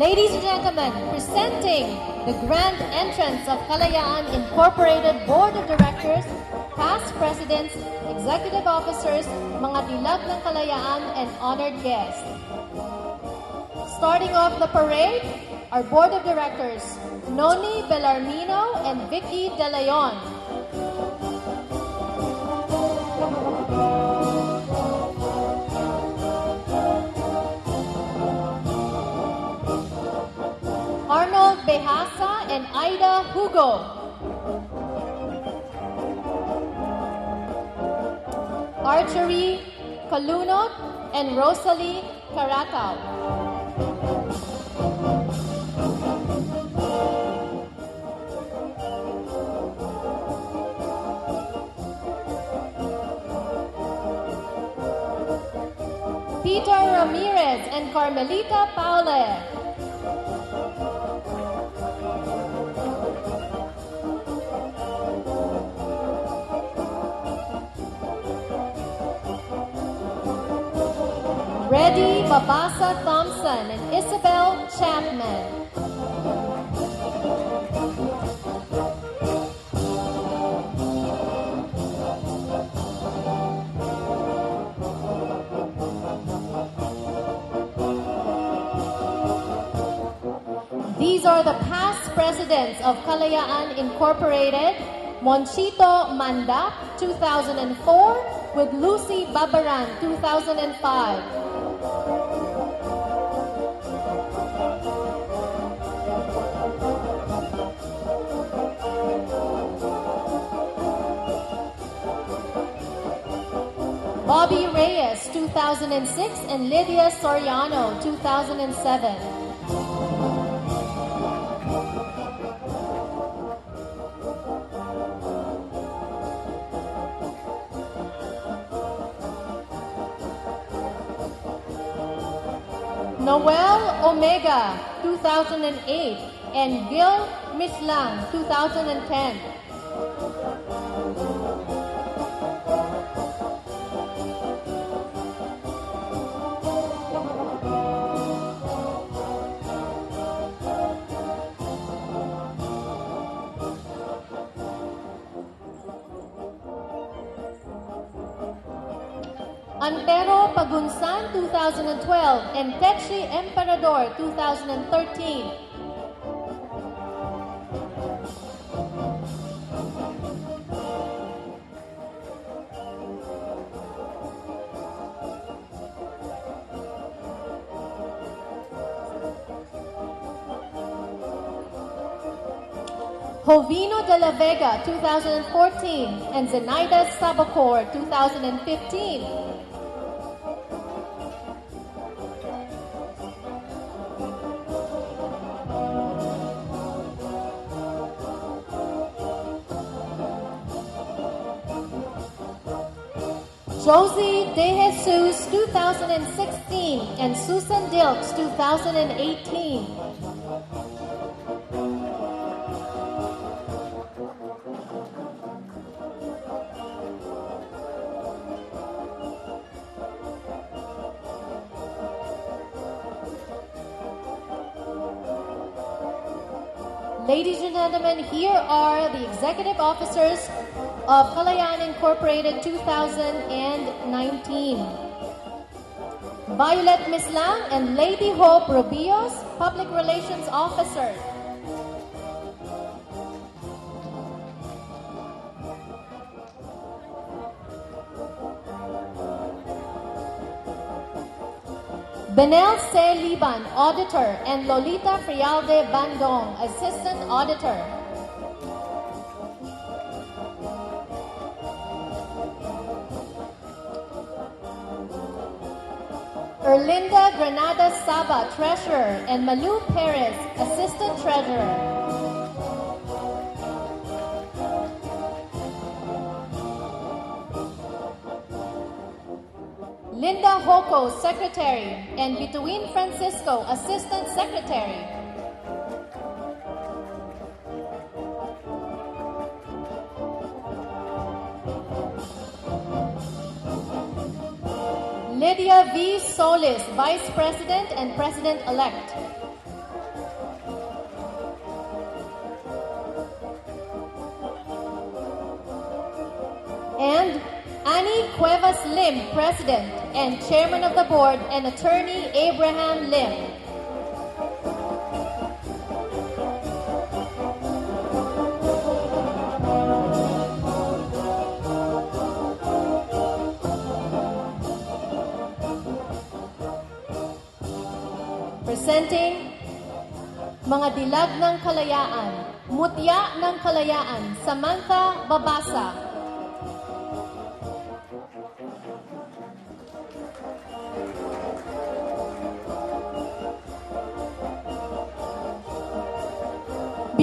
Ladies and gentlemen, presenting the grand entrance of Kalayaan Incorporated Board of Directors, past presidents, executive officers, mga dilag ng Kalayaan, and honored guests. Starting off the parade, our Board of Directors, Noni Bellarmino and Vicky De Leon. Arnold Behasa and Aida Hugo. Archery, Kalunot and Rosalie Karatao. Peter Ramirez and Carmelita Paule. Reddy Babasa Thompson and Isabel Chapman. These are the past presidents of Kalayaan Incorporated: Monchito Mandak, 2004, with Lucy Babaran, 2005. Bobby Reyes, 2006, and Lydia Soriano, 2007. Noel Omega, 2008, and Gil Mislang, 2010. Antero Pagunsan, 2012, and Techi Emperador, 2013. Jovino de la Vega, 2014, and Zenaida Sabacor, 2015. Josie De Jesus, 2016, and Susan Dilks, 2018. Ladies and gentlemen, here are the executive officers of Kalayaan Incorporated 2019. Violet Mislang and Lady Hope Rubios, Public Relations Officers. Benel C. Liban, Auditor, and Lolita Frialde Bandong, Assistant Auditor. Erlinda Granada Saba, Treasurer, and Malu Perez, Assistant Treasurer. Linda Hoko, Secretary, and Bituin Francisco, Assistant Secretary. Lydia V. Solis, Vice President and President-elect. And Annie Cuevas Lim, President and Chairman of the Board, and Attorney Abraham Lim. Presenting mga dilag ng kalayaan, mutya ng kalayaan, Samantha Babasa.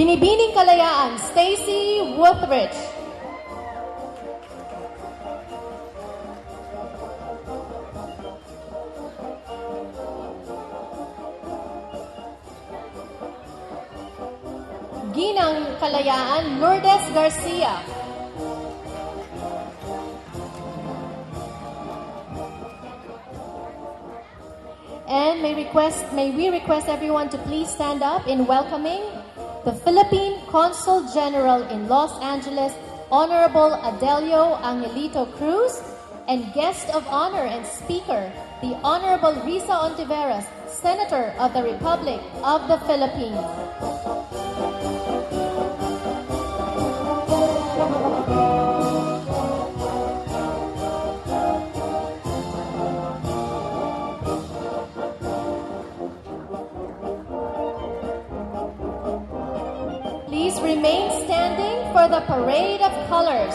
Binibining Kalayaan, Stacy Woodrich. Ginang Kalayaan, Lourdes Garcia. And may we request everyone to please stand up in welcoming the Philippine Consul General in Los Angeles, Honorable Adelio Angelito Cruz, and guest of honor and speaker, the Honorable Risa Ontiveros, Senator of the Republic of the Philippines. Please remain standing for the parade of colors.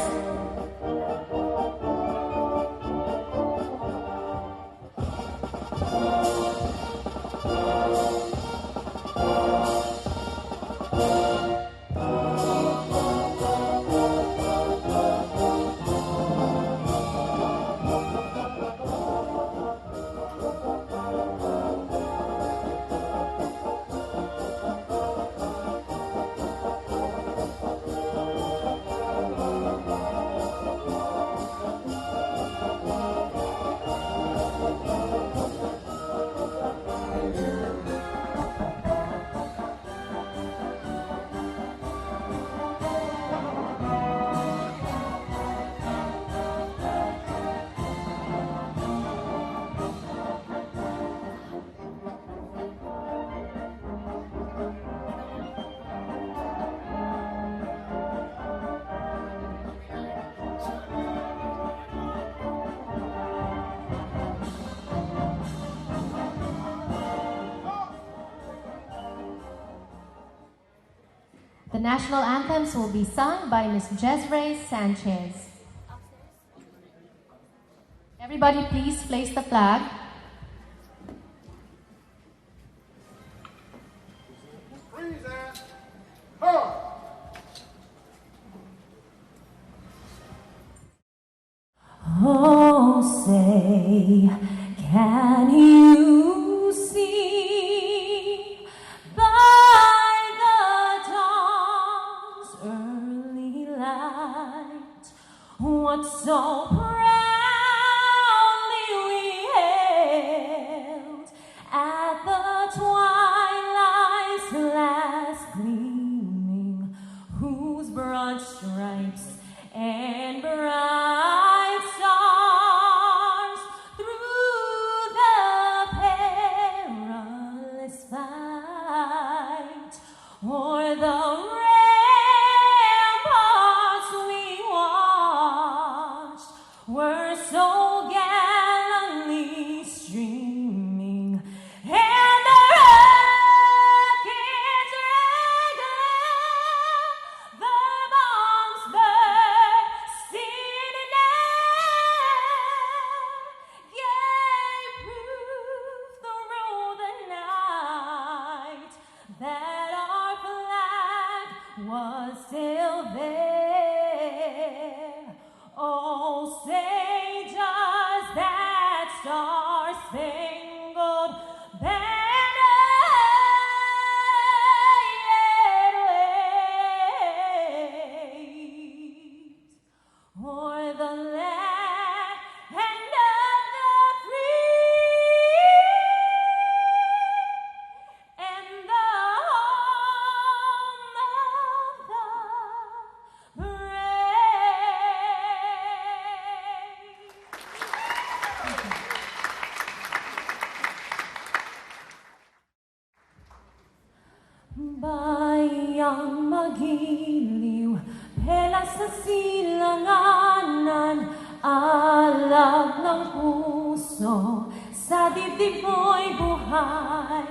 The national anthems will be sung by Ms. Jezreel Sanchez. Everybody please place the flag. Oh, say, can you see by the dawn's early light what so proudly we hailed at the twilight's last gleaming, whose broad stripes and bright stars through the perilous fight o'er the ramparts we watched were so gallantly streaming, and the rockets rang out, the bombs bursting in air, gave proof through the night that our flag was still there. Oh, say does that star-spangled banner yet waves o'er the land of the free and the home of the bayang magiliw, pela sa silanganan, alab ng puso, sa dibdib mo'y buhay,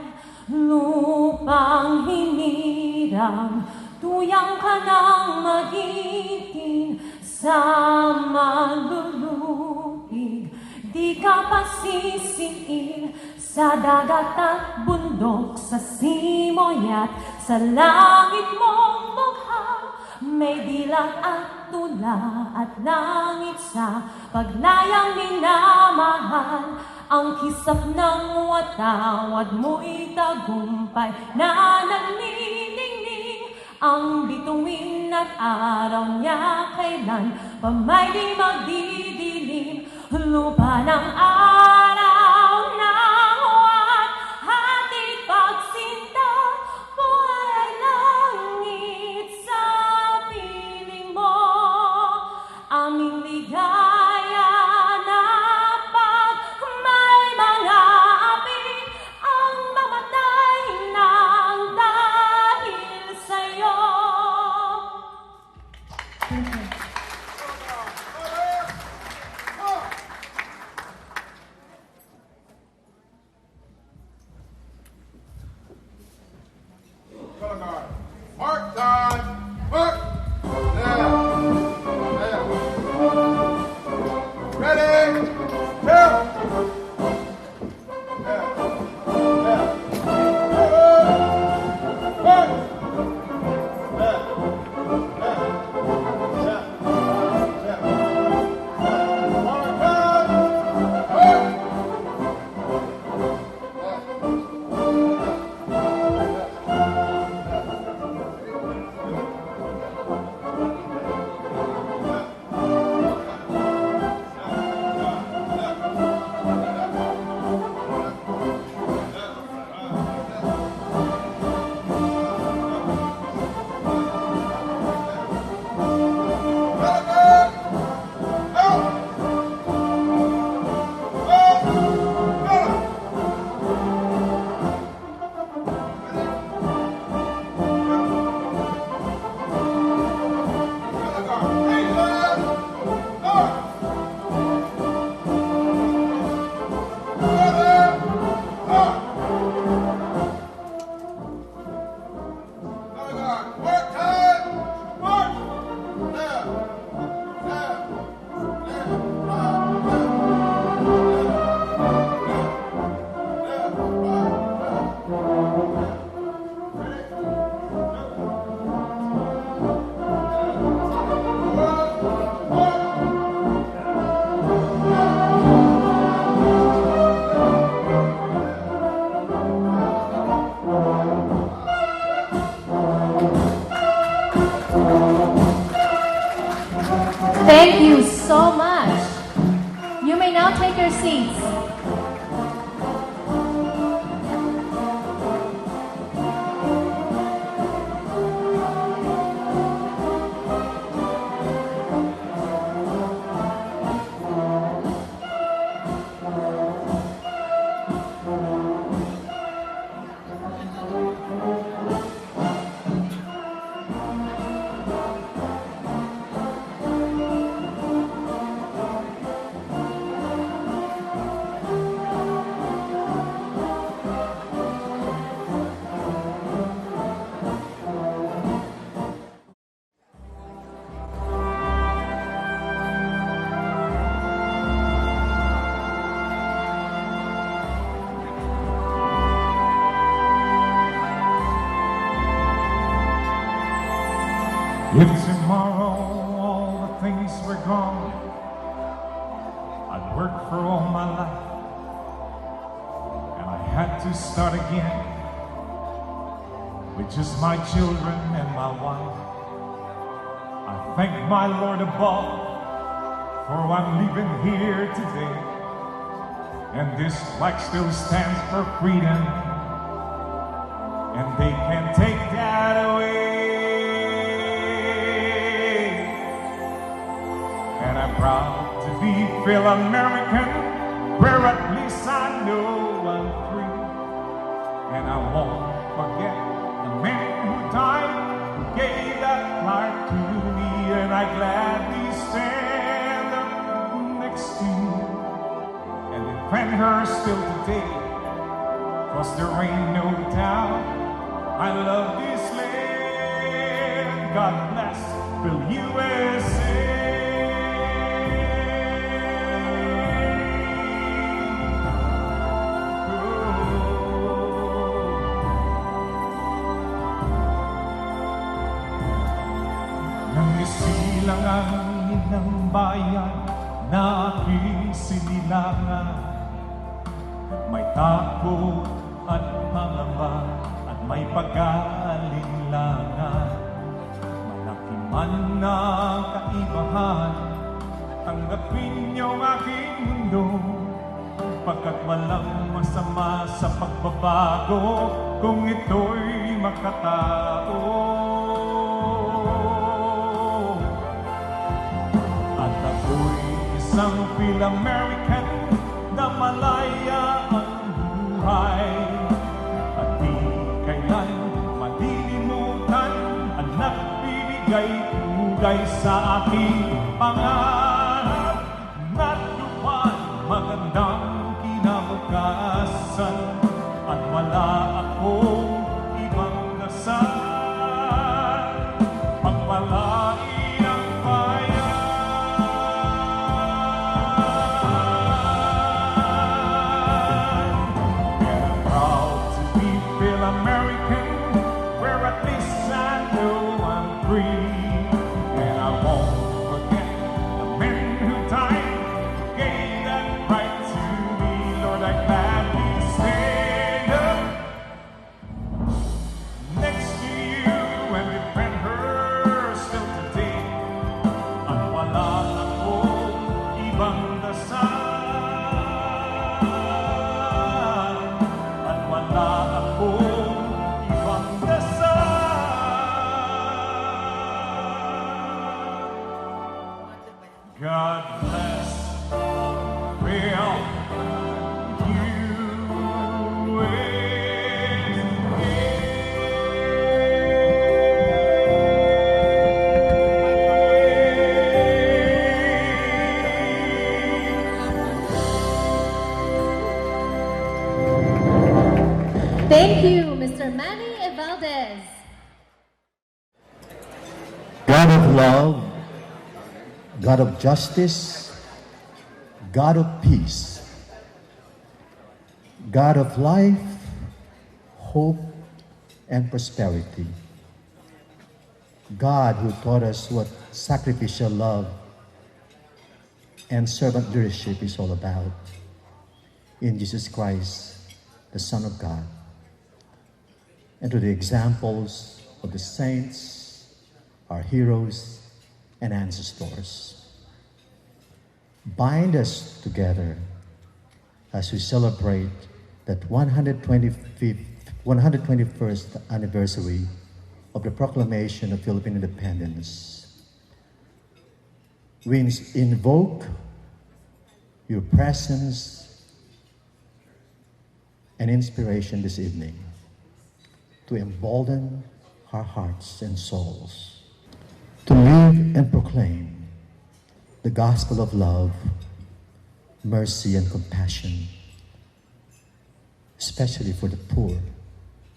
lupang hinirang, tuyang ka ng magitin, sa malulupig, di ka pasisiin, sa dagat at bundok, sa simoy at sa langit mong mukha, may dilag at tula at langit sa paglayang minamahal. Ang kisap ng watawad mo'y tagumpay na nagniningning, ang bituin at araw niya kailan pa may di magdidilim, lupa ng araw ng huwad, hatid pagsinta, buhay langit sa piling mo, aming ligaya na pag may mga api, ang mamatay ng dahil sa'yo. all the things were gone, I'd worked for all my life, and I had to start again with just my children and my wife. I thank my Lord above, for I'm living here today, and this flag still stands for freedom, and they can't take that away. And I'm proud to be real American, where at least I know I'm free. And I won't forget the men who died, who gave that flag to me, and I gladly stand up next to you and defend her still today, 'cause there ain't no doubt I love this land. God bless the USA. Nangisilang ang inang bayan na aking sinilangan. May takot at pangamba at may pag-aalinlangan. Malaki man na kaibahan, tanggapin niyo ang aking mundo, pagkat walang masama sa pagbabago kung ito'y makatao. At ako'y isang Phil-American na malaya ang buhay, at di kailan malilimutan ang nagbibigay-tugay sa aking pangarap na lupan magandang kinabukasan, at wala akong ibang dasal pagpalain ang bayan. American, where at least I know I'm free. And I won't forget the men who died, who gave that right to me. Lord, I gladly stand up next to you and defend her still today. At wala akong ibang dasal, at wala akong God bless real Thank you, Mr. Manny Valdez. God of love, God of justice, God of peace, God of life, hope, and prosperity. God who taught us what sacrificial love and servant leadership is all about. In Jesus Christ, the Son of God, and to the examples of the saints, our heroes, and ancestors. Bind us together as we celebrate that 121st anniversary of the proclamation of Philippine independence. We invoke your presence and inspiration this evening to embolden our hearts and souls to live and proclaim the gospel of love, mercy, and compassion, especially for the poor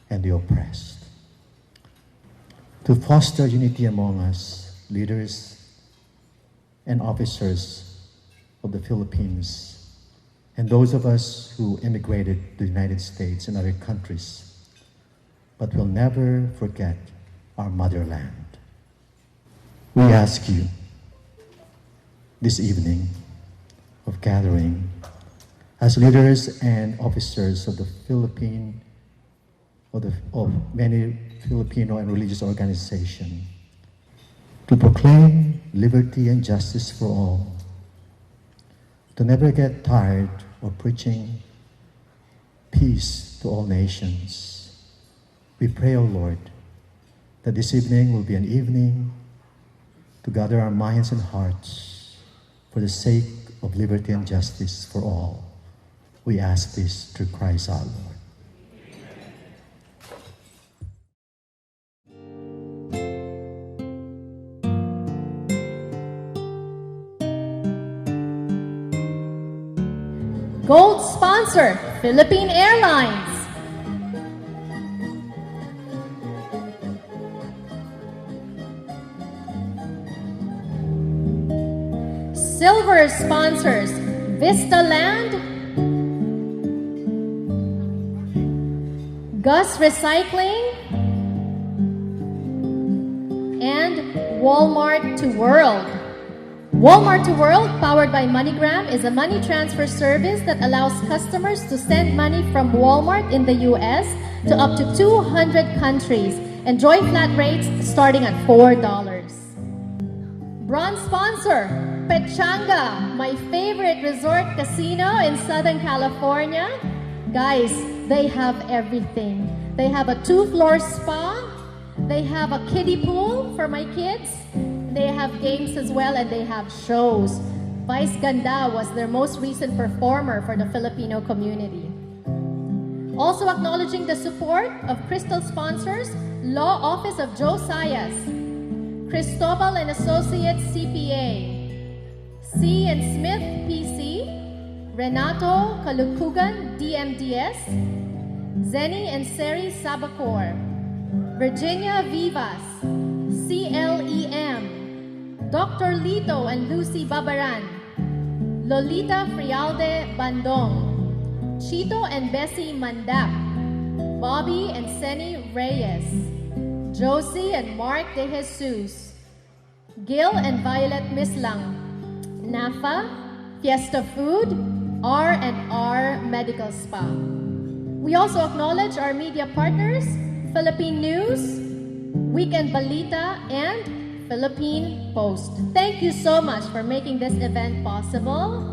and the oppressed. To foster unity among us, leaders and officers of the Philippines, and those of us who immigrated to the United States and other countries, but will never forget our motherland. We ask you this evening of gathering as leaders and officers of the of many Filipino and religious organizations to proclaim liberty and justice for all, to never get tired of preaching peace to all nations. We pray, O Lord, that this evening will be an evening to gather our minds and hearts for the sake of liberty and justice for all. We ask this through Christ our Lord. Gold sponsor, Philippine Airlines. Silver sponsors, Vista Land, Gus Recycling, and Walmart to World. Walmart to World, powered by MoneyGram, is a money transfer service that allows customers to send money from Walmart in the US to up to 200 countries. Enjoy flat rates starting at $4. Bronze sponsor, Pechanga, my favorite resort casino in Southern California. Guys, they have everything. They have a 2-floor spa. They have a kiddie pool for my kids. They have games as well, and they have shows. Vice Ganda was their most recent performer for the Filipino community. Also acknowledging the support of Crystal sponsors, Law Office of Josias, Cristobal and Associates CPA, C. and Smith PC, Renato Kalukugan DMDS, Zeni and Seri Sabacor, Virginia Vivas, CLEM, Dr. Lito and Lucy Babaran, Lolita Frialde Bandong, Chito and Bessie Mandap, Bobby and Seni Reyes, Josie and Mark De Jesus, Gil and Violet Mislang, NAFA, Fiesta Food, R&R Medical Spa. We also acknowledge our media partners, Philippine News, Weekend Balita, and Philippine Post. Thank you so much for making this event possible.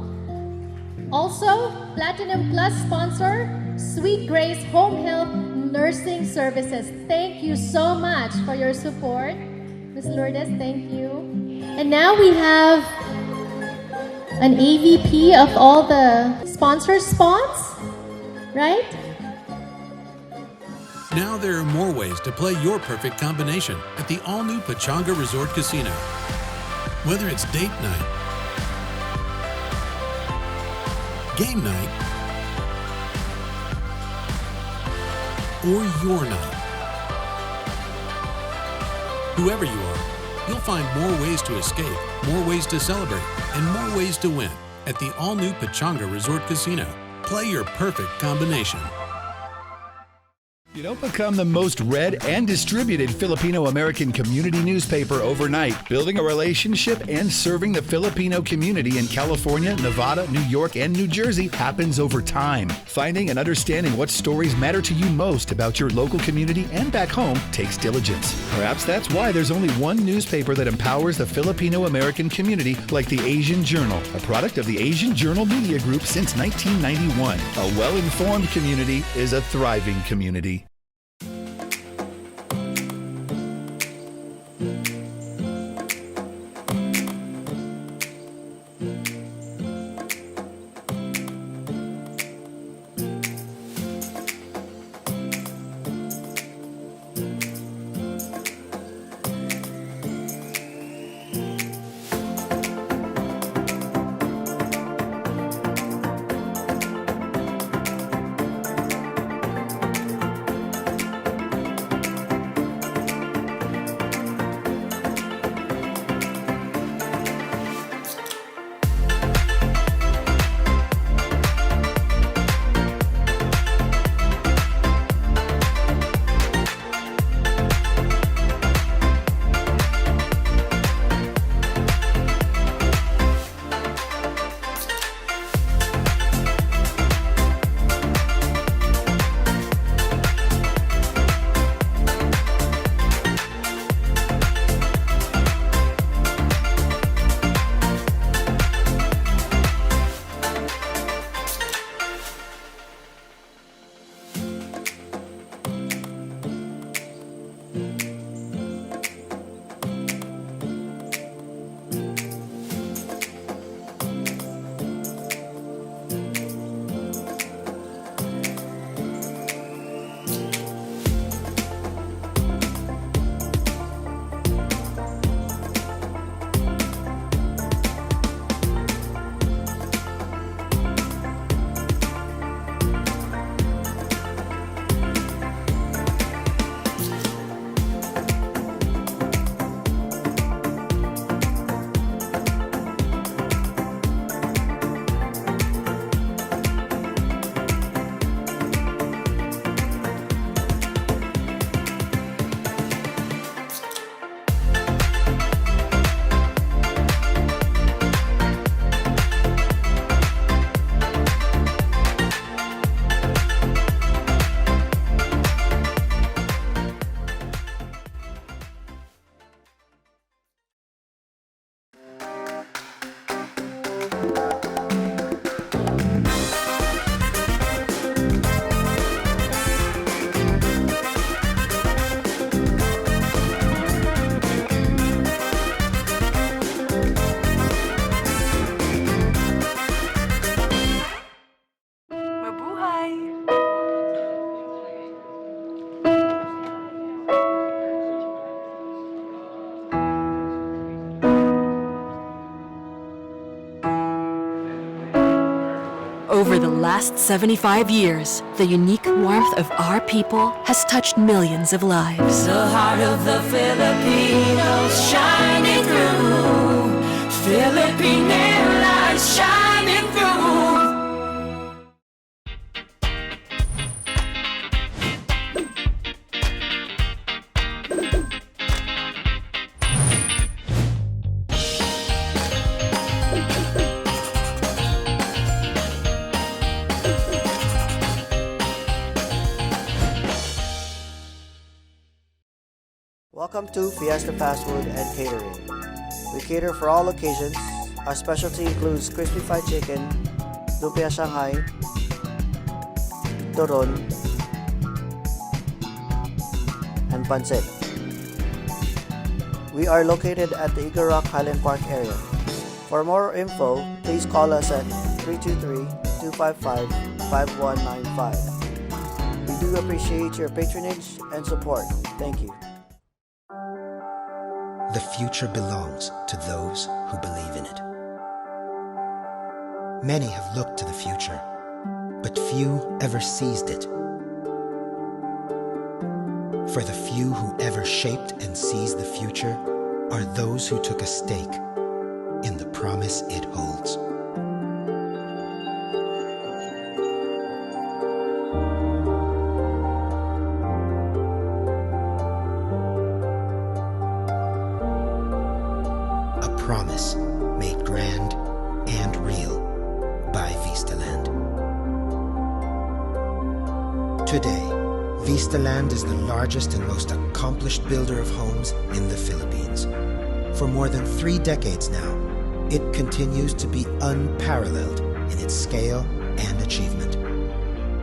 Also, Platinum Plus sponsor, Sweet Grace Home Health Nursing Services. Thank you so much for your support. Ms. Lourdes, thank you. And now we have an AVP of all the sponsor spots, right? Now there are more ways to play your perfect combination at the all-new Pachanga Resort Casino. Whether it's date night, game night, or your night. Whoever you are, you'll find more ways to escape, more ways to celebrate, and more ways to win at the all-new Pachanga Resort Casino. Play your perfect combination. You don't become the most read and distributed Filipino-American community newspaper overnight. Building a relationship and serving the Filipino community in California, Nevada, New York, and New Jersey happens over time. Finding and understanding what stories matter to you most about your local community and back home takes diligence. Perhaps that's why there's only one newspaper that empowers the Filipino-American community like the Asian Journal, a product of the Asian Journal Media Group since 1991. A well-informed community is a thriving community. last 75 years, the unique warmth of our people has touched millions of lives. The heart of the Filipinos shining through. Philippine lights shining through. Welcome to Fiesta Fast Food and Catering. We cater for all occasions. Our specialty includes crispy fried chicken, lumpia Shanghai, turon, and pancit. We are located at the Eagle Rock Highland Park area. For more info, please call us at 323-255-5195. We do appreciate your patronage and support. Thank you. The future belongs to those who believe in it. Many have looked to the future, but few ever seized it. For the few who ever shaped and seized the future are those who took a stake in the promise it holds. Promise made grand and real by Vistaland. Today, Vistaland is the largest and most accomplished builder of homes in the Philippines. For more than 3 decades now, it continues to be unparalleled in its scale and achievement.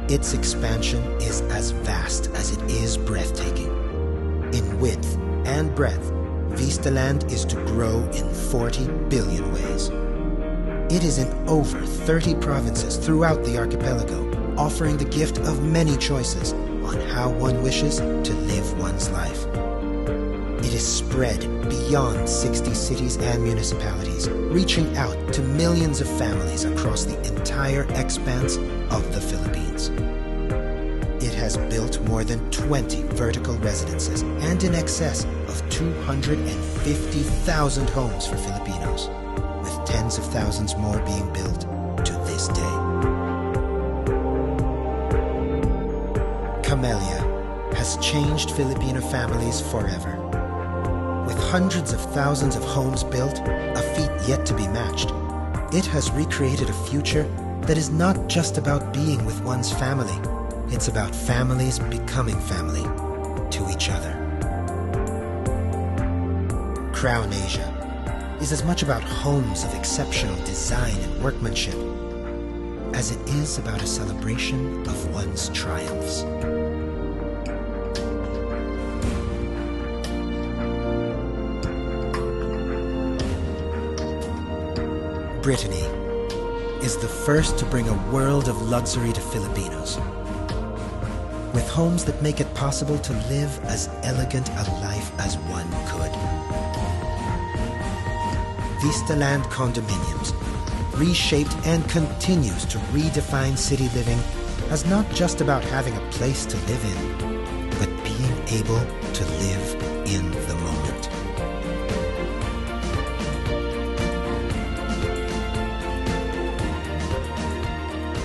Its expansion is as vast as it is breathtaking. In width and breadth, Vistaland is to grow in 40 billion ways. It is in over 30 provinces throughout the archipelago, offering the gift of many choices on how one wishes to live one's life. It is spread beyond 60 cities and municipalities, reaching out to millions of families across the entire expanse of the Philippines. It has built more than 20 vertical residences and in excess of 250,000 homes for Filipinos, with tens of thousands more being built to this day. Camellia has changed Filipino families forever. With hundreds of thousands of homes built, a feat yet to be matched, it has recreated a future that is not just about being with one's family. It's about families becoming family to each other. Crown Asia is as much about homes of exceptional design and workmanship as it is about a celebration of one's triumphs. Brittany is the first to bring a world of luxury to Filipinos, with homes that make it possible to live as elegant a life as one could. Vistaland Condominiums, reshaped and continues to redefine city living as not just about having a place to live in, but being able to live in the moment.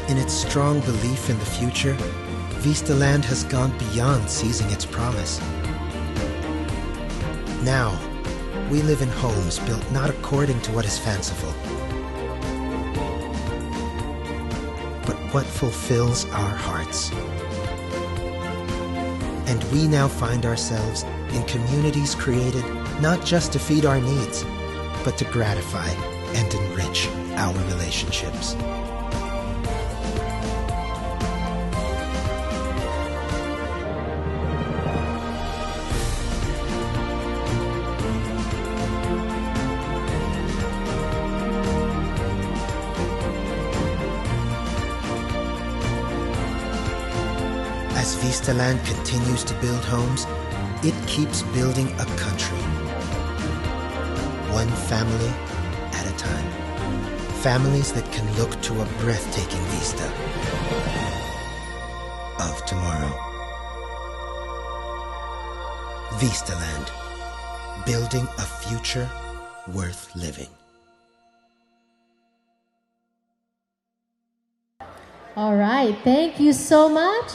In its strong belief in the future, Vistaland has gone beyond seizing its promise. Now, we live in homes built not according to what is fanciful, but what fulfills our hearts. And we now find ourselves in communities created not just to feed our needs, but to gratify and enrich our relationships. As Vistaland continues to build homes, it keeps building a country, one family at a time. Families that can look to a breathtaking vista of tomorrow. Vistaland, building a future worth living. All right, thank you so much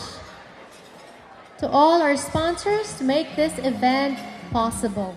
to all our sponsors to make this event possible.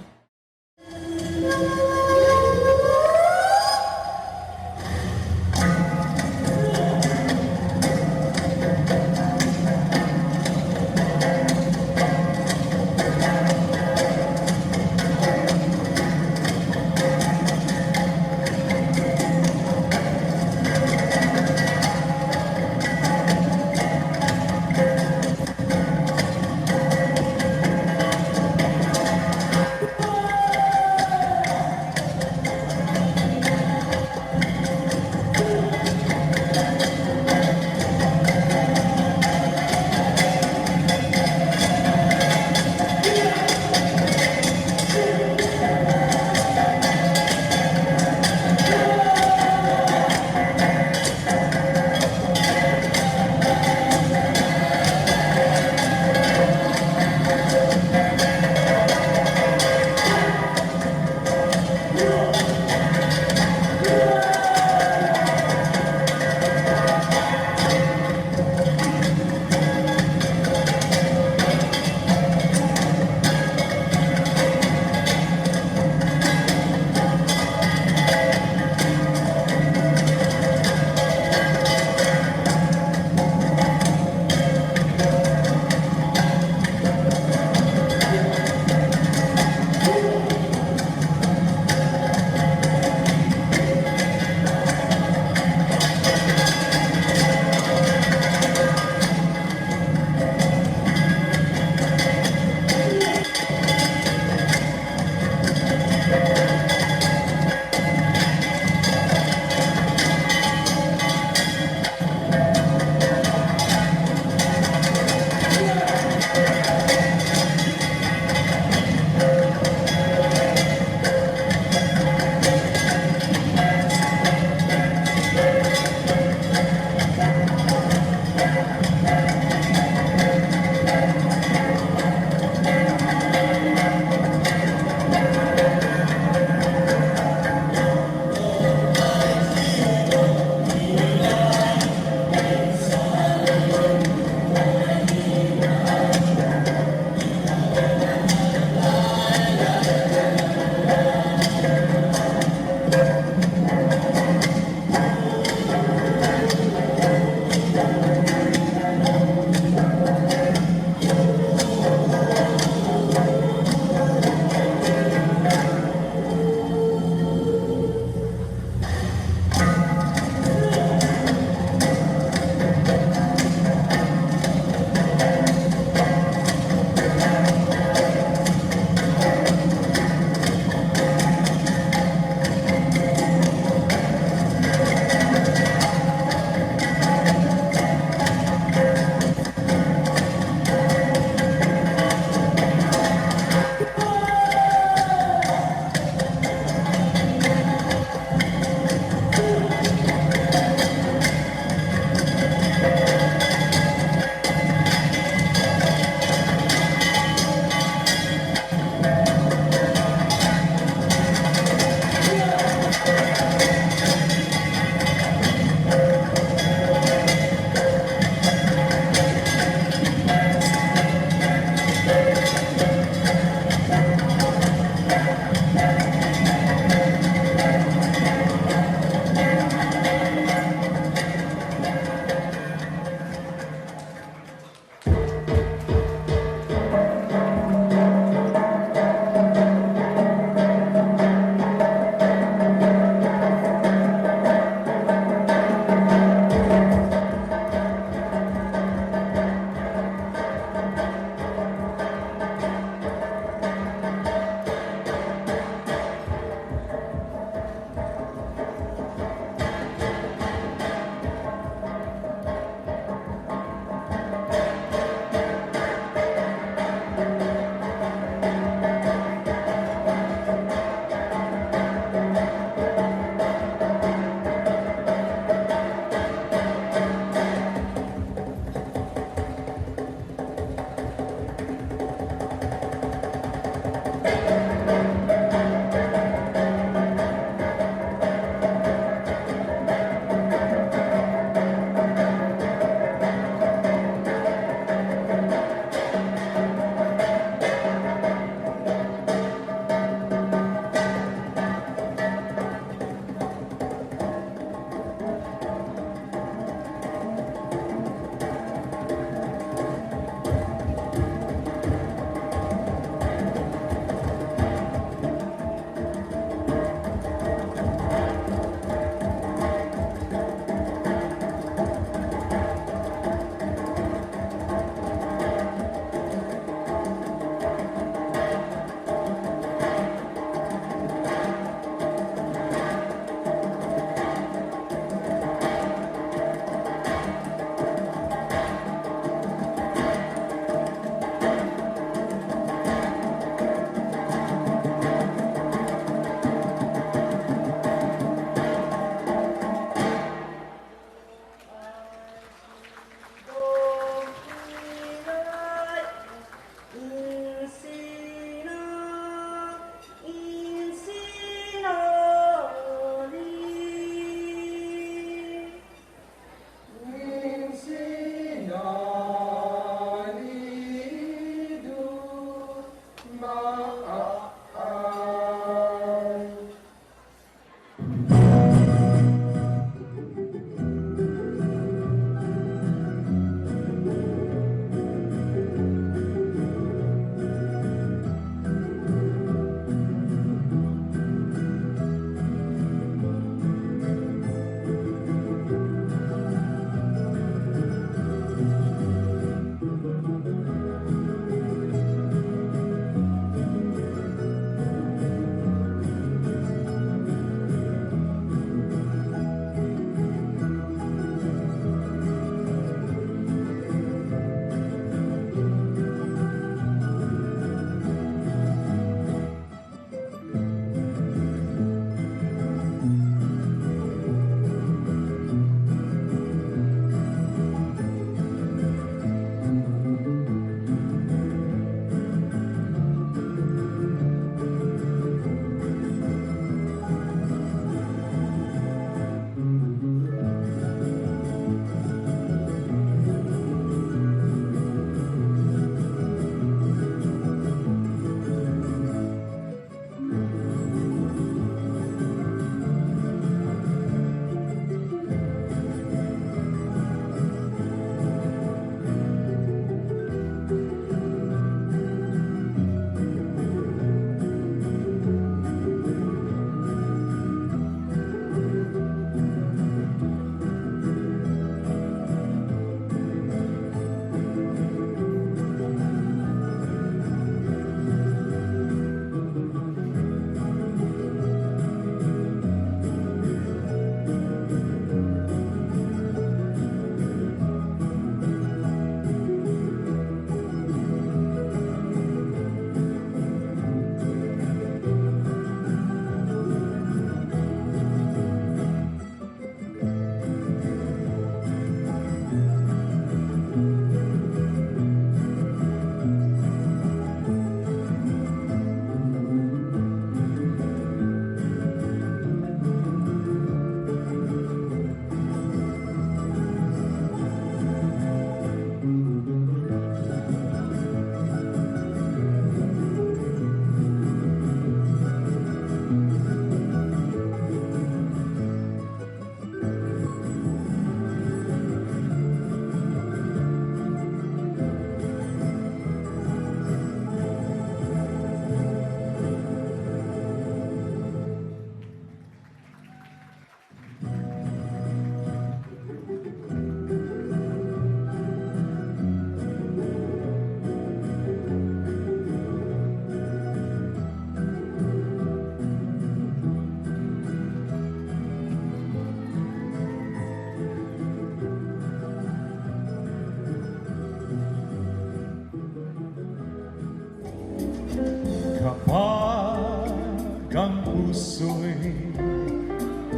Pag ang puso'y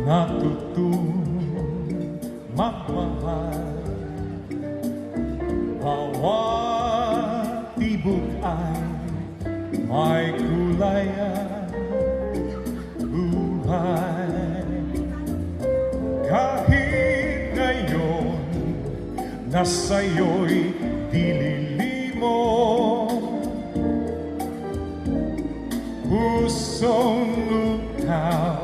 natutong magmahal, bawat tibok ay may kulay at buhay. Kahit ngayon nasa'yo'y dililimo, pusong lukaw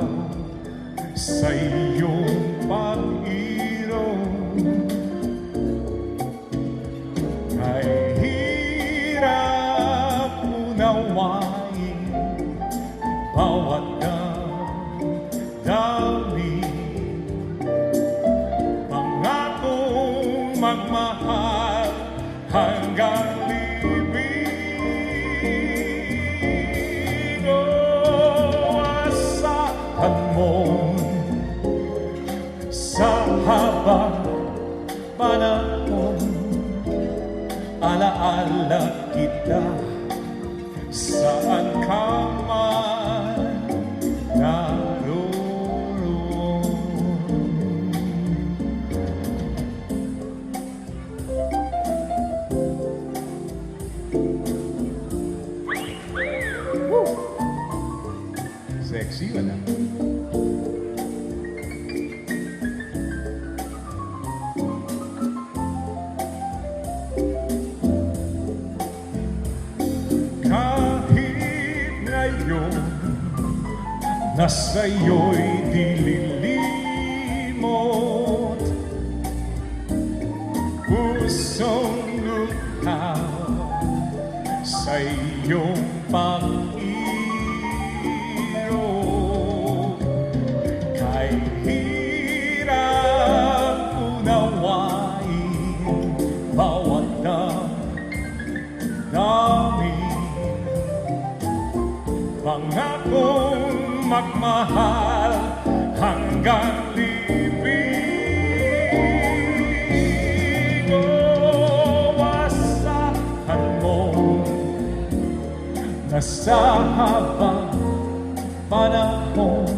sa iyong pag-irong. Kay hirap unawain bawat damdamin, pangakong magmahal hanggang libing. Asahan mo sa habang panahon, alaala kita saan ka man naroon. Sexy wala? Kahit ngayon nasa'yo'y dililimot, pusong lukaw sa iyong pag-irong. Kay hirap unawain bawat damdamin, pangakong magmahal hanggang libing. Asahan mo na sa habang panahon,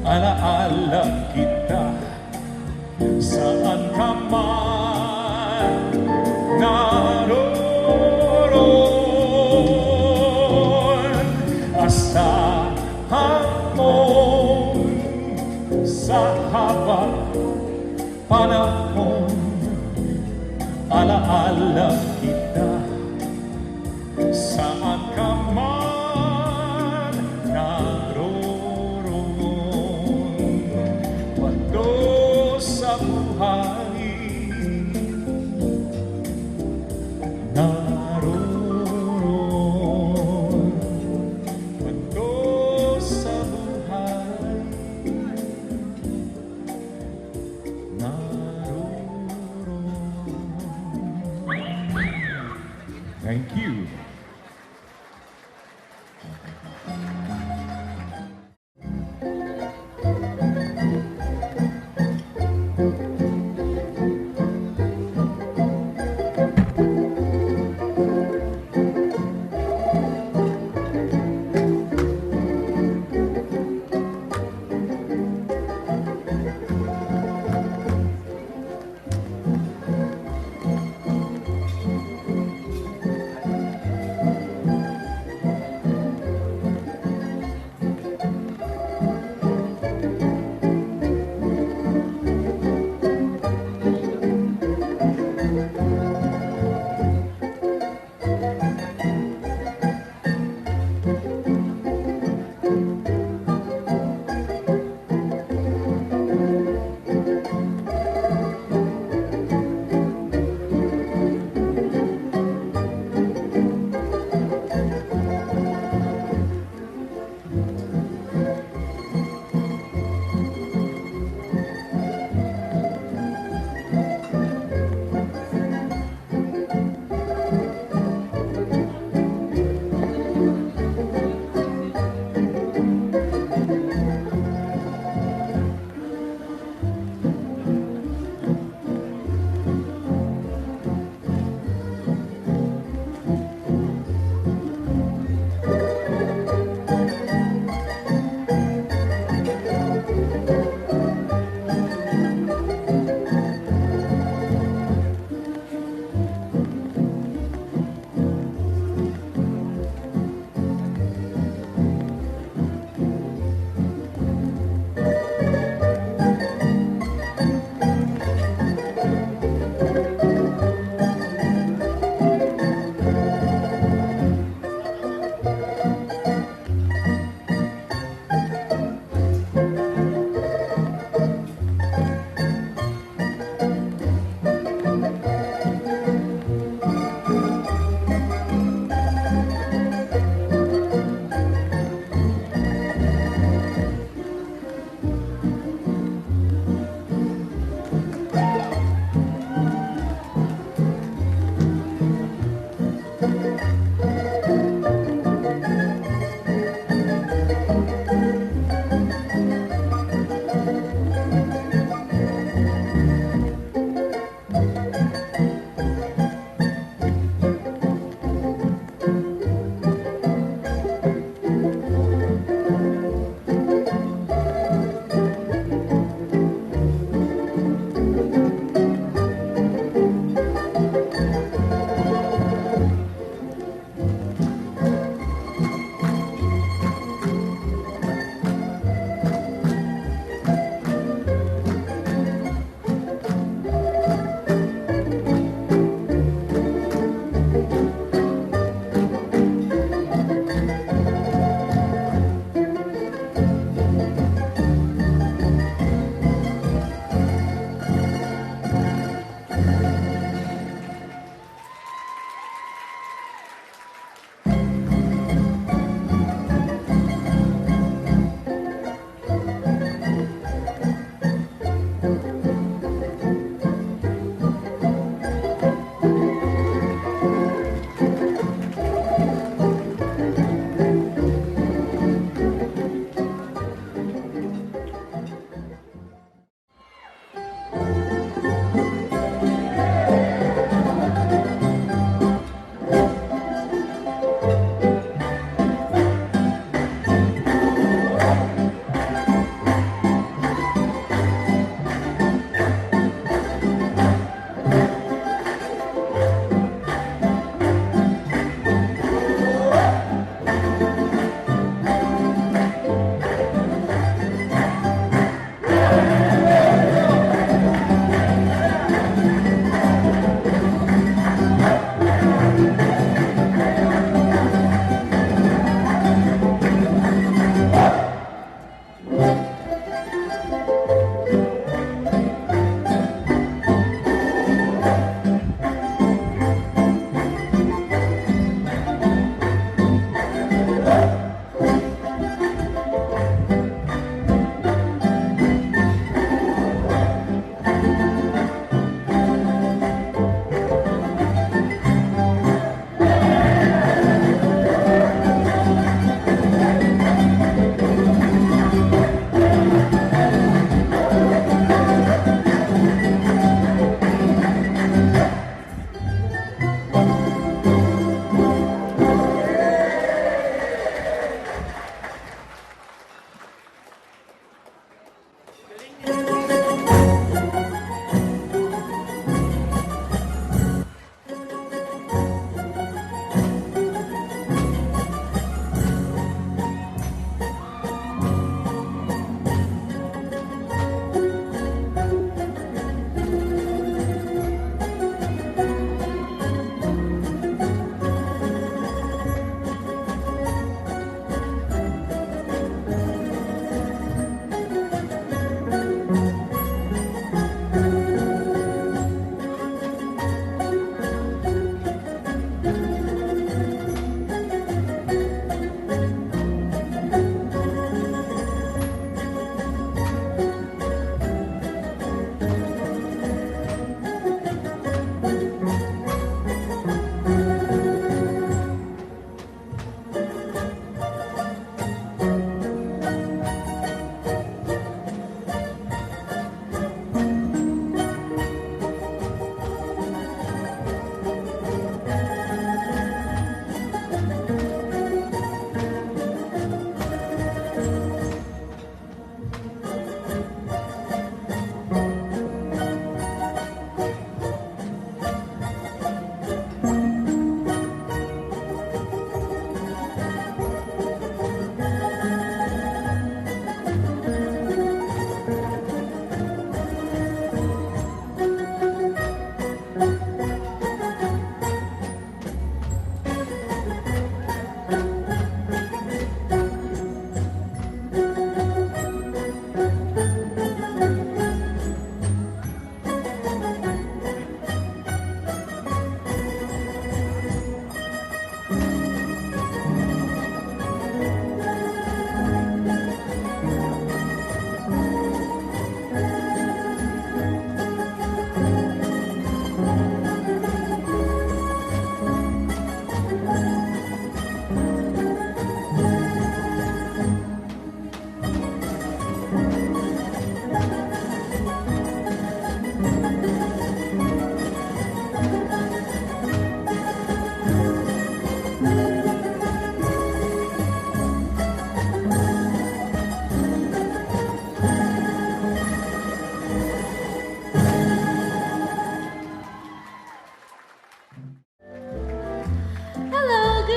alaala kita saan ka man naroon. Asahan mo sa habang panahon, alaala kita saan ka man naroon. Pato sa buhay naroon, pato sa buhay naroon. Thank you.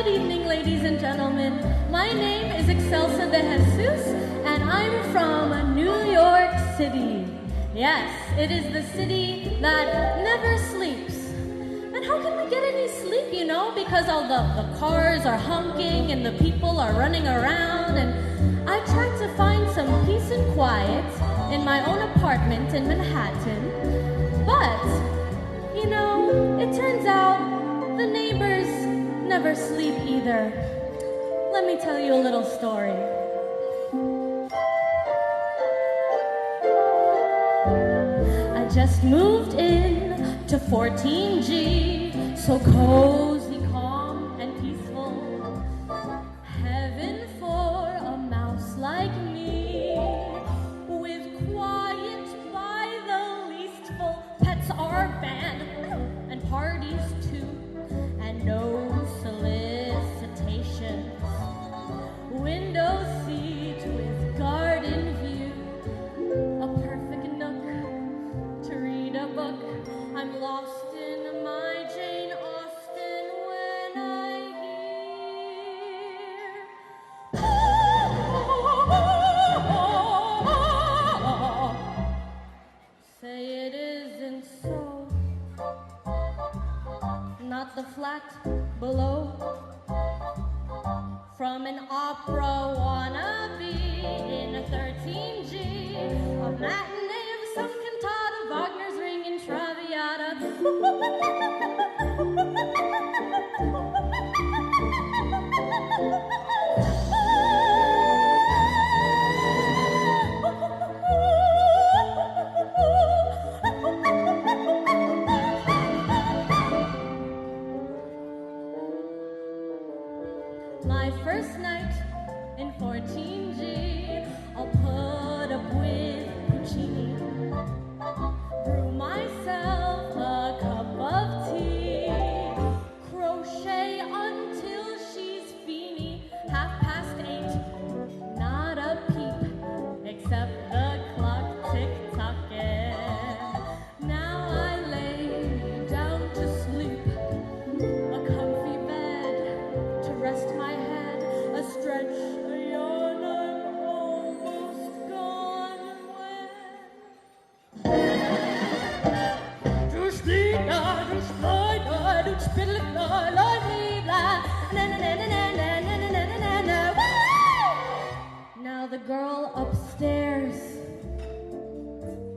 good evening, ladies and gentlemen. My name is Excelsa de Jesus, and I'm from New York City. Yes, it is the city that never sleeps. And how can we get any sleep, you know? Because all the cars are honking and the people are running around. And I tried to find some peace and quiet in my own apartment in Manhattan. But, you know, it turns out the neighbors never sleep either. Let me tell you a little story. I just moved in to 14G, so cozy, calm, and peaceful. Heaven for a mouse like me, with quiet by the least full. Pets are banned, and parties too, and no solicitations. Window seat with garden view, a perfect nook to read a book. I'm lost in my Jane Austen when I hear say it isn't so. Not the flat below. From an opera wannabe in a 13G, a matinee of some cantata, Wagner's Ring Traviata. My first night in 14G, I'll put up with Puccini, brew myself a cup of tea, crochet until she's feeny, 8:30, not a peep, except the clock tick-tocking. Now I lay down to sleep, a comfy bed to rest my head, a stretch, a yawn, I'm almost gone when du stiger, du schleuder, du spiller, la, na na na na na na na na na na. Woo! Now the girl upstairs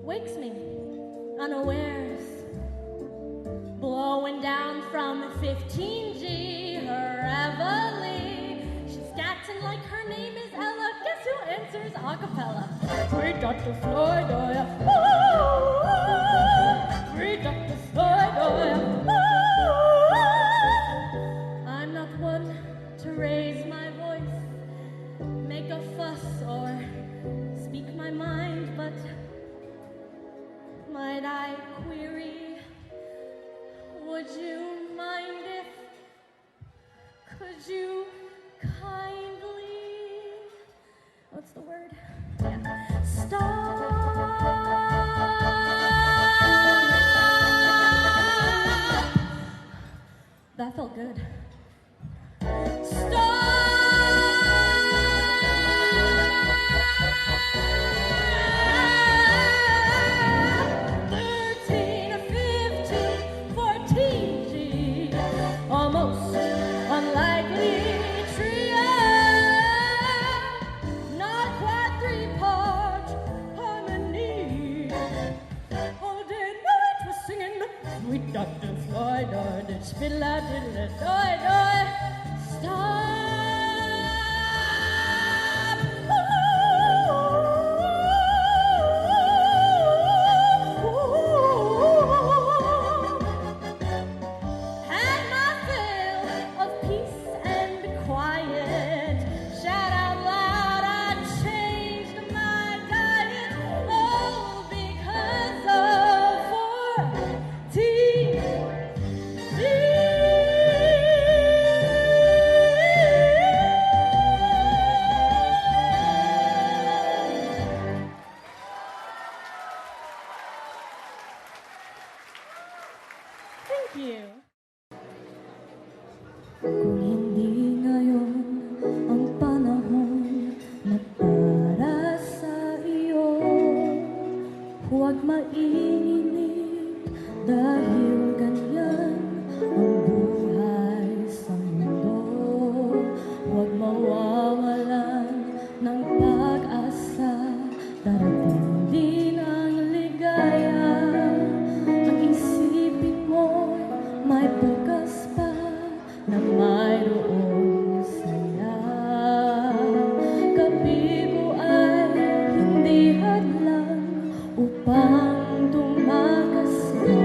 wakes me unawares, blowing down from 15G, her reveille. She's scatting like her name is Ella. Guess who answers a cappella? Free Dr. Floyd, oh yeah. Ooh, free Dr. Floyd, oh yeah. Ooh, I'm not one to raise my voice, make a fuss, or speak my mind, but might I query, would you mind if, could you kindly, what's the word? Yeah. Stop. That felt good. Stop. 13, 15, 14G, almost unlikely trio, not quite three-part harmony. Oh, did know it was singing sweet Dr. Floyd, or did spittle out, diddle it, stop. Had my fill of peace and quiet. Shout out loud, I changed my diet. Oh, because of 14G. Thank you. Kung hindi may bukas pa na mayroong saya. Kapigo ay hindi hadlang upang tumakas ka.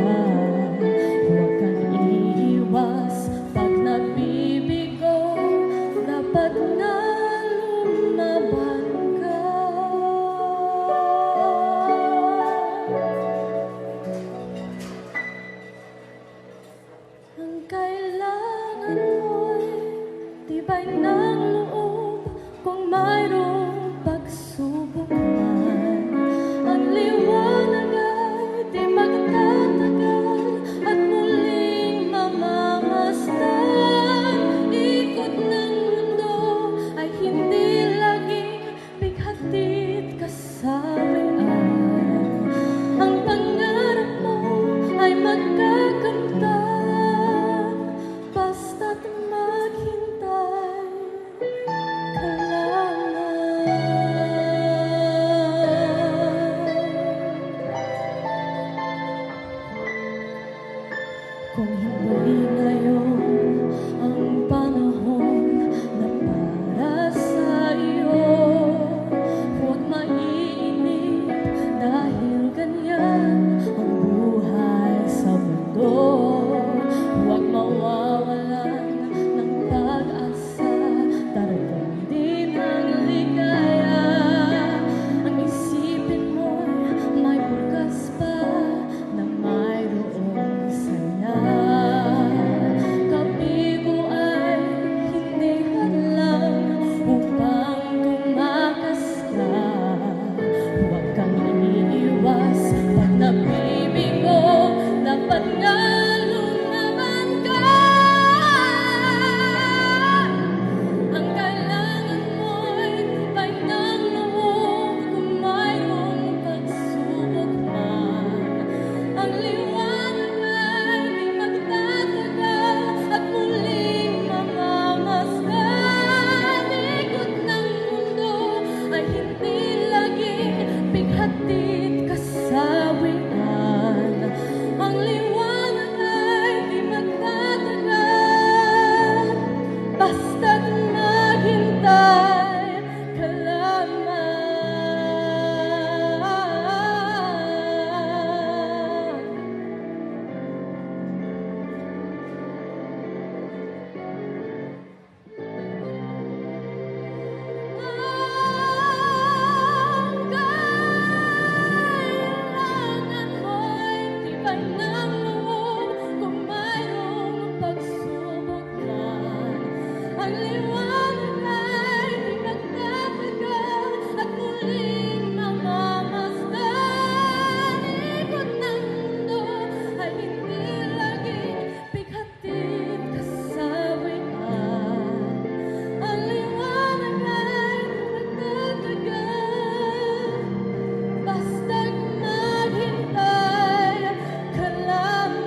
Huwag kang iiwas pag nabibigo, dapat na lumaban ka. Ang kailangan mo'y tibay ng loob kung mayroong pagsubok man. Ang liwanag ay di magtatagal at muling mamamasdan. Ikot ng mundo ay hindi laging bighatid kasawian. Ang pangarap mo ay magkakamtan, basta't maghintay ka lamang. Kung hindi ngayon ang panahon na para sa iyo, huwag maiinip dahil ganyan ang buhay sa mundo. Huwag mawawalan ng pag-asa, darating din ang ligaya. Ang isipin mo'y may bukas pa na mayroong saya. Kapigo ay hindi hadlang upang tumakas ka. Huwag kang iniiwas pag nabibigo, dapat nga lumaban ka. Ang kailangan mo'y tibay ng loob kung mayroong pagsubok man. Ang liwanag ay di magtatagal at muling mamamasdan. Ikot ng mundo ay hindi laging bighatid kasawian. Ang liwanag ay di magtatagal, basta't maghintay ka lamang. Ang kailangan mo'y tibay ng loob kung mayroong pagsubok man. Ang liwanag ay di magtatagal at muling mamamasdan. Ikot ng mundo ay hindi laging bighatid kasawian. Ang liwanag ay di magtatagal, basta't maghintay ka lamang.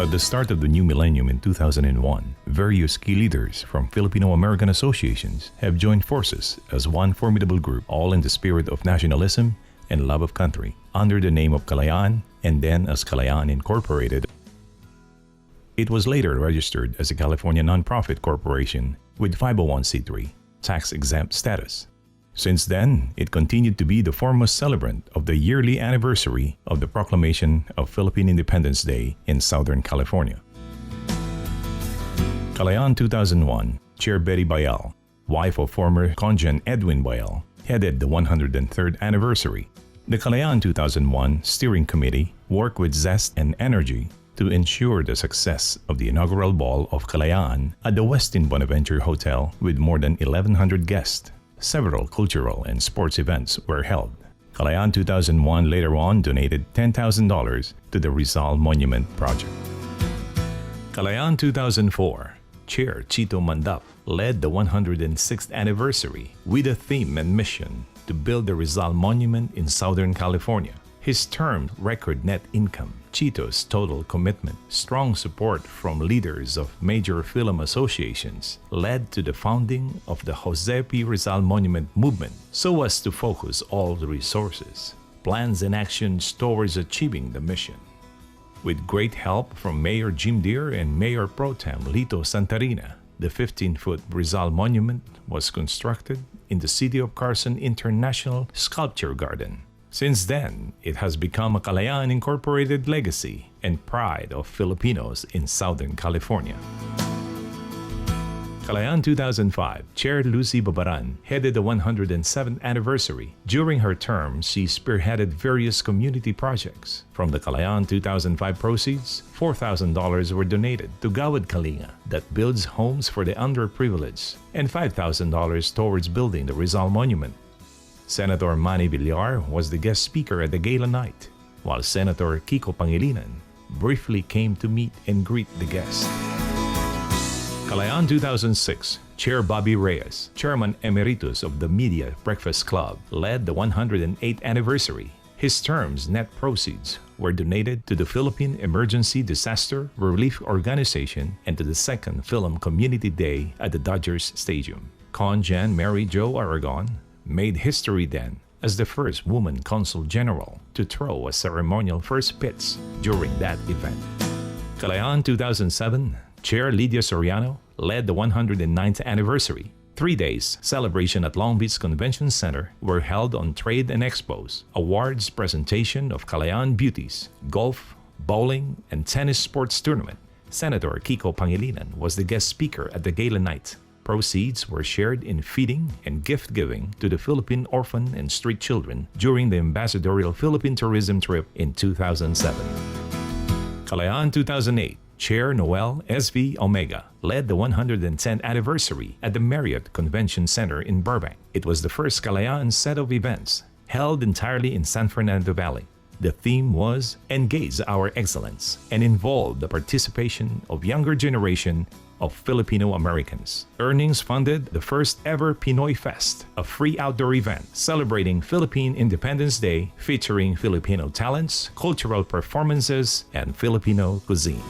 At the start of the new millennium in 2001, various key leaders from Filipino-American associations have joined forces as one formidable group, all in the spirit of nationalism and love of country, under the name of Kalayaan and then as Kalayaan Incorporated. It was later registered as a California nonprofit corporation with 501c3 tax-exempt status. Since then, it continued to be the foremost celebrant of the yearly anniversary of the proclamation of Philippine Independence Day in Southern California. Kalayaan 2001, Chair Betty Bayal, wife of former Congen Edwin Bayal, headed the 103rd anniversary. The Kalayaan 2001 Steering Committee worked with zest and energy to ensure the success of the inaugural ball of Kalayaan at the Westin Bonaventure Hotel with more than 1,100 guests. Several cultural and sports events were held. Kalayaan 2001 later on donated $10,000 to the Rizal Monument Project. Kalayaan 2004, Chair Chito Mandap led the 106th anniversary with a theme and mission to build the Rizal Monument in Southern California. His term record net income, Chito's total commitment, strong support from leaders of major film associations led to the founding of the Jose P. Rizal Monument movement so as to focus all the resources, plans and actions towards achieving the mission. With great help from Mayor Jim Deere and Mayor Pro Tem Lito Santarina, the 15-foot Rizal Monument was constructed in the City of Carson International Sculpture Garden. Since then, it has become a Kalayaan Incorporated legacy and pride of Filipinos in Southern California. Kalayaan 2005, Chair Lucy Babaran headed the 107th anniversary. During her term, she spearheaded various community projects. From the Kalayaan 2005 proceeds, $4,000 were donated to Gawad Kalinga that builds homes for the underprivileged and $5,000 towards building the Rizal Monument. Senator Manny Villar was the guest speaker at the gala night, while Senator Kiko Pangilinan briefly came to meet and greet the guests. Kalayaan 2006, Chair Bobby Reyes, Chairman Emeritus of the Media Breakfast Club, led the 108th anniversary. His term's net proceeds were donated to the Philippine Emergency Disaster Relief Organization and to the second Film Community Day at the Dodgers Stadium. Congen Mary Jo Aragon made history then as the first woman consul general to throw a ceremonial first pitch during that event. Kalayaan 2007, Chair Lydia Soriano led the 109th anniversary. 3 days celebration at Long Beach Convention Center were held on trade and expos, awards presentation of Kalayaan beauties, golf, bowling, and tennis sports tournament. Senator Kiko Pangilinan was the guest speaker at the gala night. Proceeds were shared in feeding and gift giving to the Philippine orphan and street children during the ambassadorial Philippine tourism trip in 2007. Kalayaan 2008, Chair Noel S.V. Omega led the 110th anniversary at the Marriott Convention Center in Burbank. It was the first Kalayaan set of events held entirely in San Fernando Valley. The theme was Engage Our Excellence and involved the participation of younger generation of Filipino Americans. Earnings funded the first ever Pinoy Fest, a free outdoor event celebrating Philippine Independence Day featuring Filipino talents, cultural performances, and Filipino cuisine.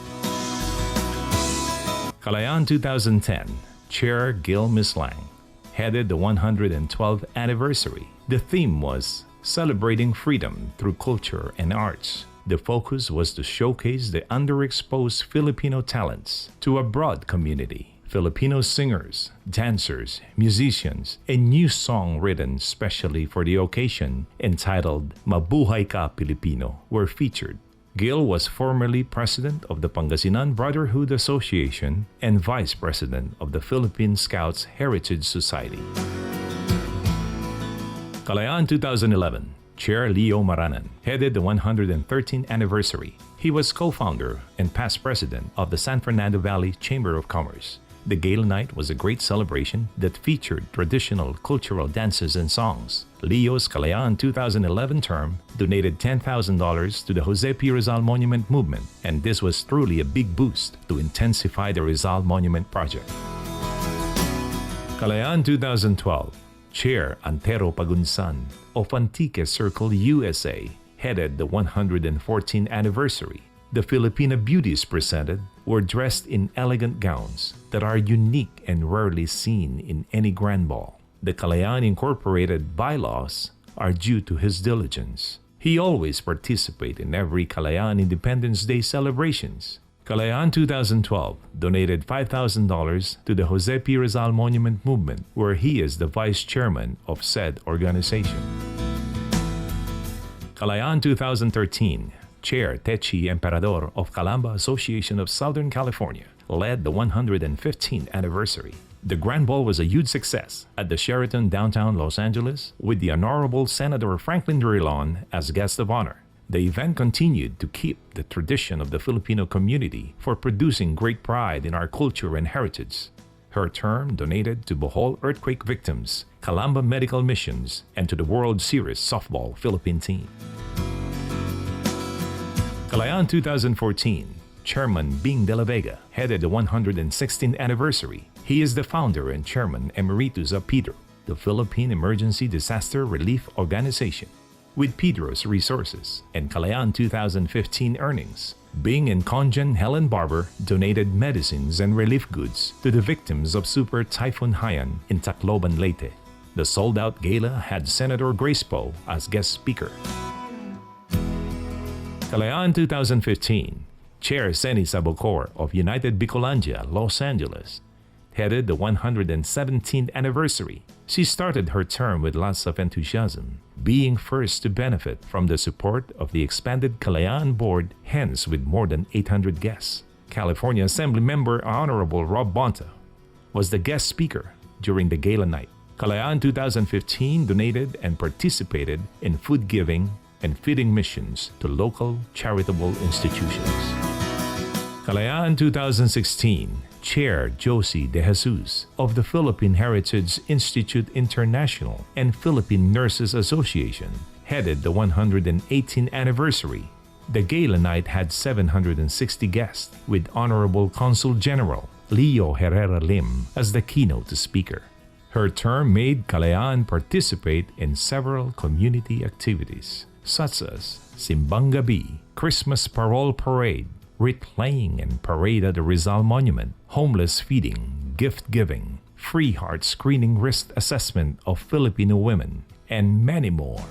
Kalayaan 2010, Chair Gil Mislang headed the 112th anniversary. The theme was Celebrating Freedom Through Culture and Arts. The focus was to showcase the underexposed Filipino talents to a broad community. Filipino singers, dancers, musicians, a new song written specially for the occasion entitled Mabuhay Ka Pilipino were featured. Gil was formerly president of the Pangasinan Brotherhood Association and vice president of the Philippine Scouts Heritage Society. Kalayaan 2011, Chair Leo Maranan headed the 113th anniversary. He was co-founder and past president of the San Fernando Valley Chamber of Commerce. The gala night was a great celebration that featured traditional cultural dances and songs. Leo's Kalayaan 2011 term donated $10,000 to the Jose P. Rizal Monument movement, and this was truly a big boost to intensify the Rizal Monument project. Kalayaan 2012, Chair Antero Pagunsan of Antique Circle USA headed the 114th anniversary. The Filipina beauties presented were dressed in elegant gowns that are unique and rarely seen in any grand ball. The Kalayaan Incorporated bylaws are due to his diligence. He always participates in every Kalayaan Independence Day celebrations. Kalayaan 2012 donated $5,000 to the Jose P. Rizal Monument Movement, where he is the vice chairman of said organization. Kalayaan 2013, Chair Techi Emperador of Calamba Association of Southern California led the 115th anniversary. The Grand Ball was a huge success at the Sheraton downtown Los Angeles with the Honorable Senator Franklin Drilon as guest of honor. The event continued to keep the tradition of the Filipino community for producing great pride in our culture and heritage. Her term donated to Bohol earthquake victims, Calamba Medical Missions, and to the World Series softball Philippine team. Kalayaan 2014, Chairman Bing de la Vega headed the 116th anniversary. He is the founder and chairman emeritus of PIDRO, the Philippine Emergency Disaster Relief Organization. With PIDRO's resources and Kalayaan 2015 earnings, Bing and Conjan Helen Barber donated medicines and relief goods to the victims of Super Typhoon Haiyan in Tacloban, Leyte. The sold-out gala had Senator Grace Poe as guest speaker. Kalayaan 2015, Chair Seni Sabocor of United Bicolandia, Los Angeles, headed the 117th anniversary. She started her term with lots of enthusiasm, being first to benefit from the support of the expanded Kalayaan board, hence with more than 800 guests. California Assembly Member Honorable Rob Bonta was the guest speaker during the gala night. Kalayaan 2015 donated and participated in food giving and feeding missions to local charitable institutions. Kalayaan 2016, Chair Josie De Jesus of the Philippine Heritage Institute International and Philippine Nurses Association headed the 118th anniversary. The gala night had 760 guests, with Honorable Consul General Leo Herrera Lim as the keynote speaker. Her term made Kalayaan participate in several community activities, such as Simbang Gabi, Christmas Parole Parade, wreath laying and parade at the Rizal Monument, homeless feeding, gift giving, free heart screening risk assessment of Filipino women, and many more.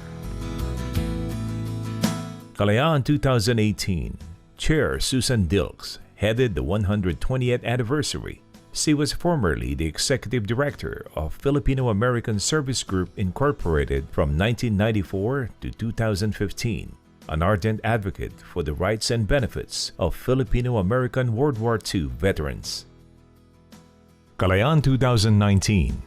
Kalayaan 2018, Chair Susan Dilks headed the 120th anniversary. She was formerly the Executive Director of Filipino American Service Group Incorporated from 1994 to 2015. An ardent advocate for the rights and benefits of Filipino American World War II veterans. Kalayaan 2019,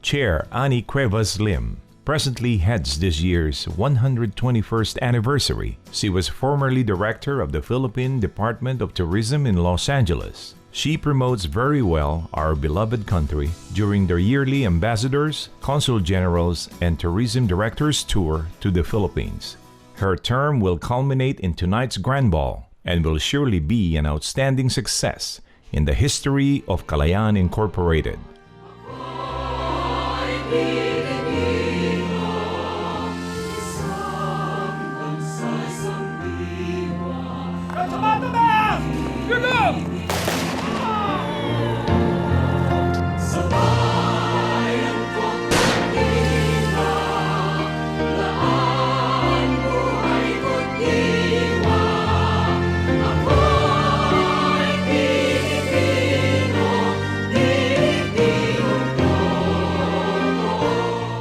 Chair Ani Cuevas Lim presently heads this year's 121st anniversary. She was formerly Director of the Philippine Department of Tourism in Los Angeles. She promotes very well our beloved country during their yearly Ambassadors, Consul Generals, and Tourism Directors tour to the Philippines. Her term will culminate in tonight's Grand Ball and will surely be an outstanding success in the history of Kalayaan Incorporated.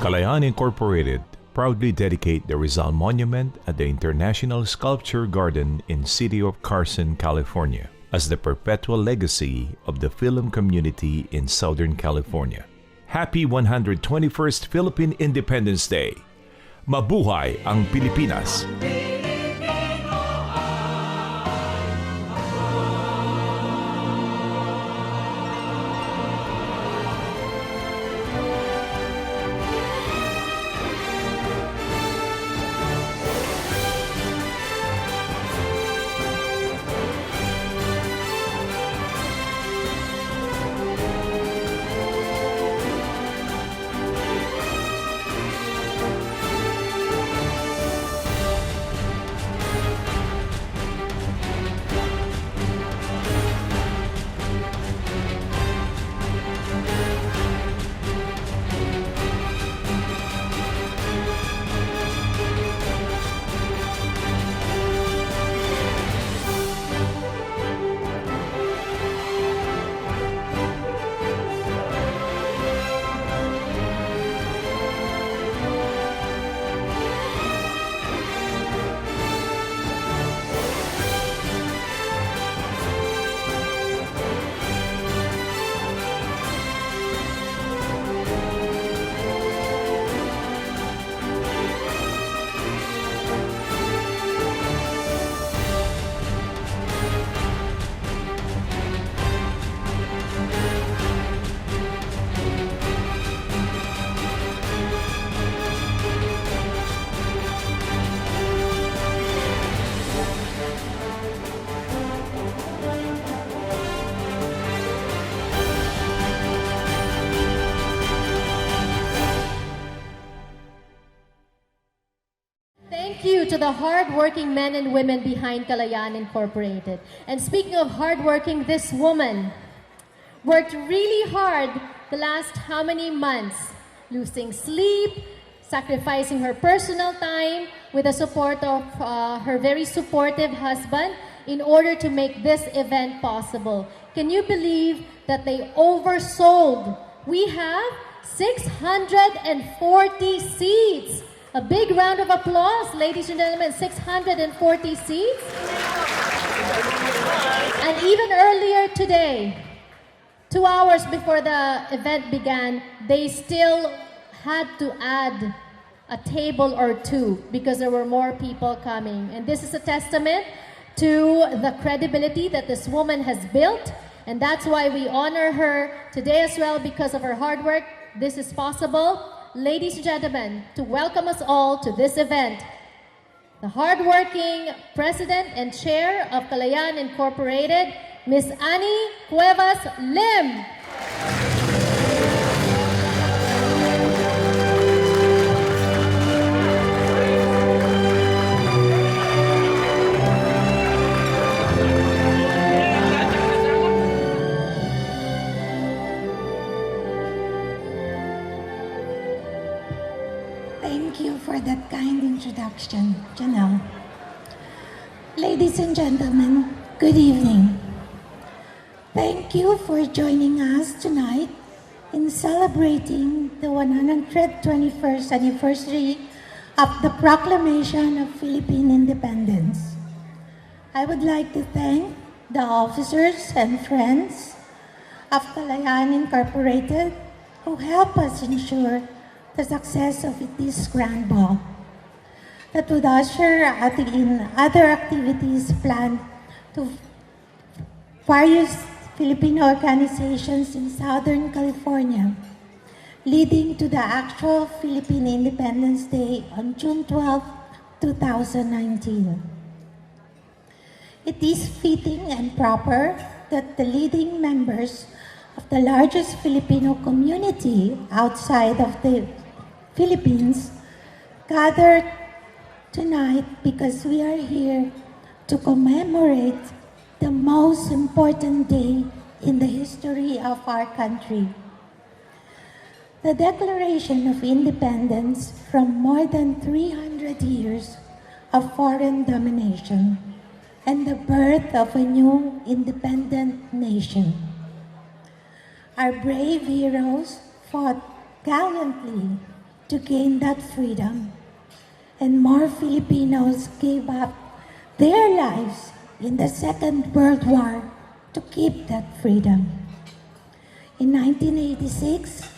Kalayaan Incorporated proudly dedicate the Rizal Monument at the International Sculpture Garden in City of Carson, California, as the perpetual legacy of the film community in Southern California. Happy 121st Philippine Independence Day! Mabuhay ang Pilipinas! you to the hardworking men and women behind Kalayaan Incorporated. And speaking of hardworking, this woman worked really hard the last how many months, losing sleep, sacrificing her personal time with the support of her very supportive husband in order to make this event possible. Can you believe that they oversold? We have 640 seats. A big round of applause, ladies and gentlemen, 640 seats. And even earlier today, 2 hours before the event began, they still had to add a table or two because there were more people coming. And this is a testament to the credibility that this woman has built. And that's why we honor her today as well, because of her hard work. This is possible. Ladies and gentlemen, to welcome us all to this event, the hardworking President and Chair of Kalayaan Incorporated, Ms. Annie Cuevas Lim. Thank you for that kind introduction, Janelle. Ladies and gentlemen, good evening. Thank you for joining us tonight in celebrating the 121st anniversary of the proclamation of Philippine independence. I would like to thank the officers and friends of Kalayaan Incorporated who help us ensure the success of this grand ball that would usher in other activities planned to various Filipino organizations in Southern California, leading to the actual Philippine Independence Day on June 12, 2019. It is fitting and proper that the leading members of the largest Filipino community outside of the Philippines gathered tonight because we are here to commemorate the most important day in the history of our country. The Declaration of Independence from more than 300 years of foreign domination and the birth of a new independent nation. Our brave heroes fought gallantly to gain that freedom, and more Filipinos gave up their lives in the Second World War to keep that freedom. In 1986,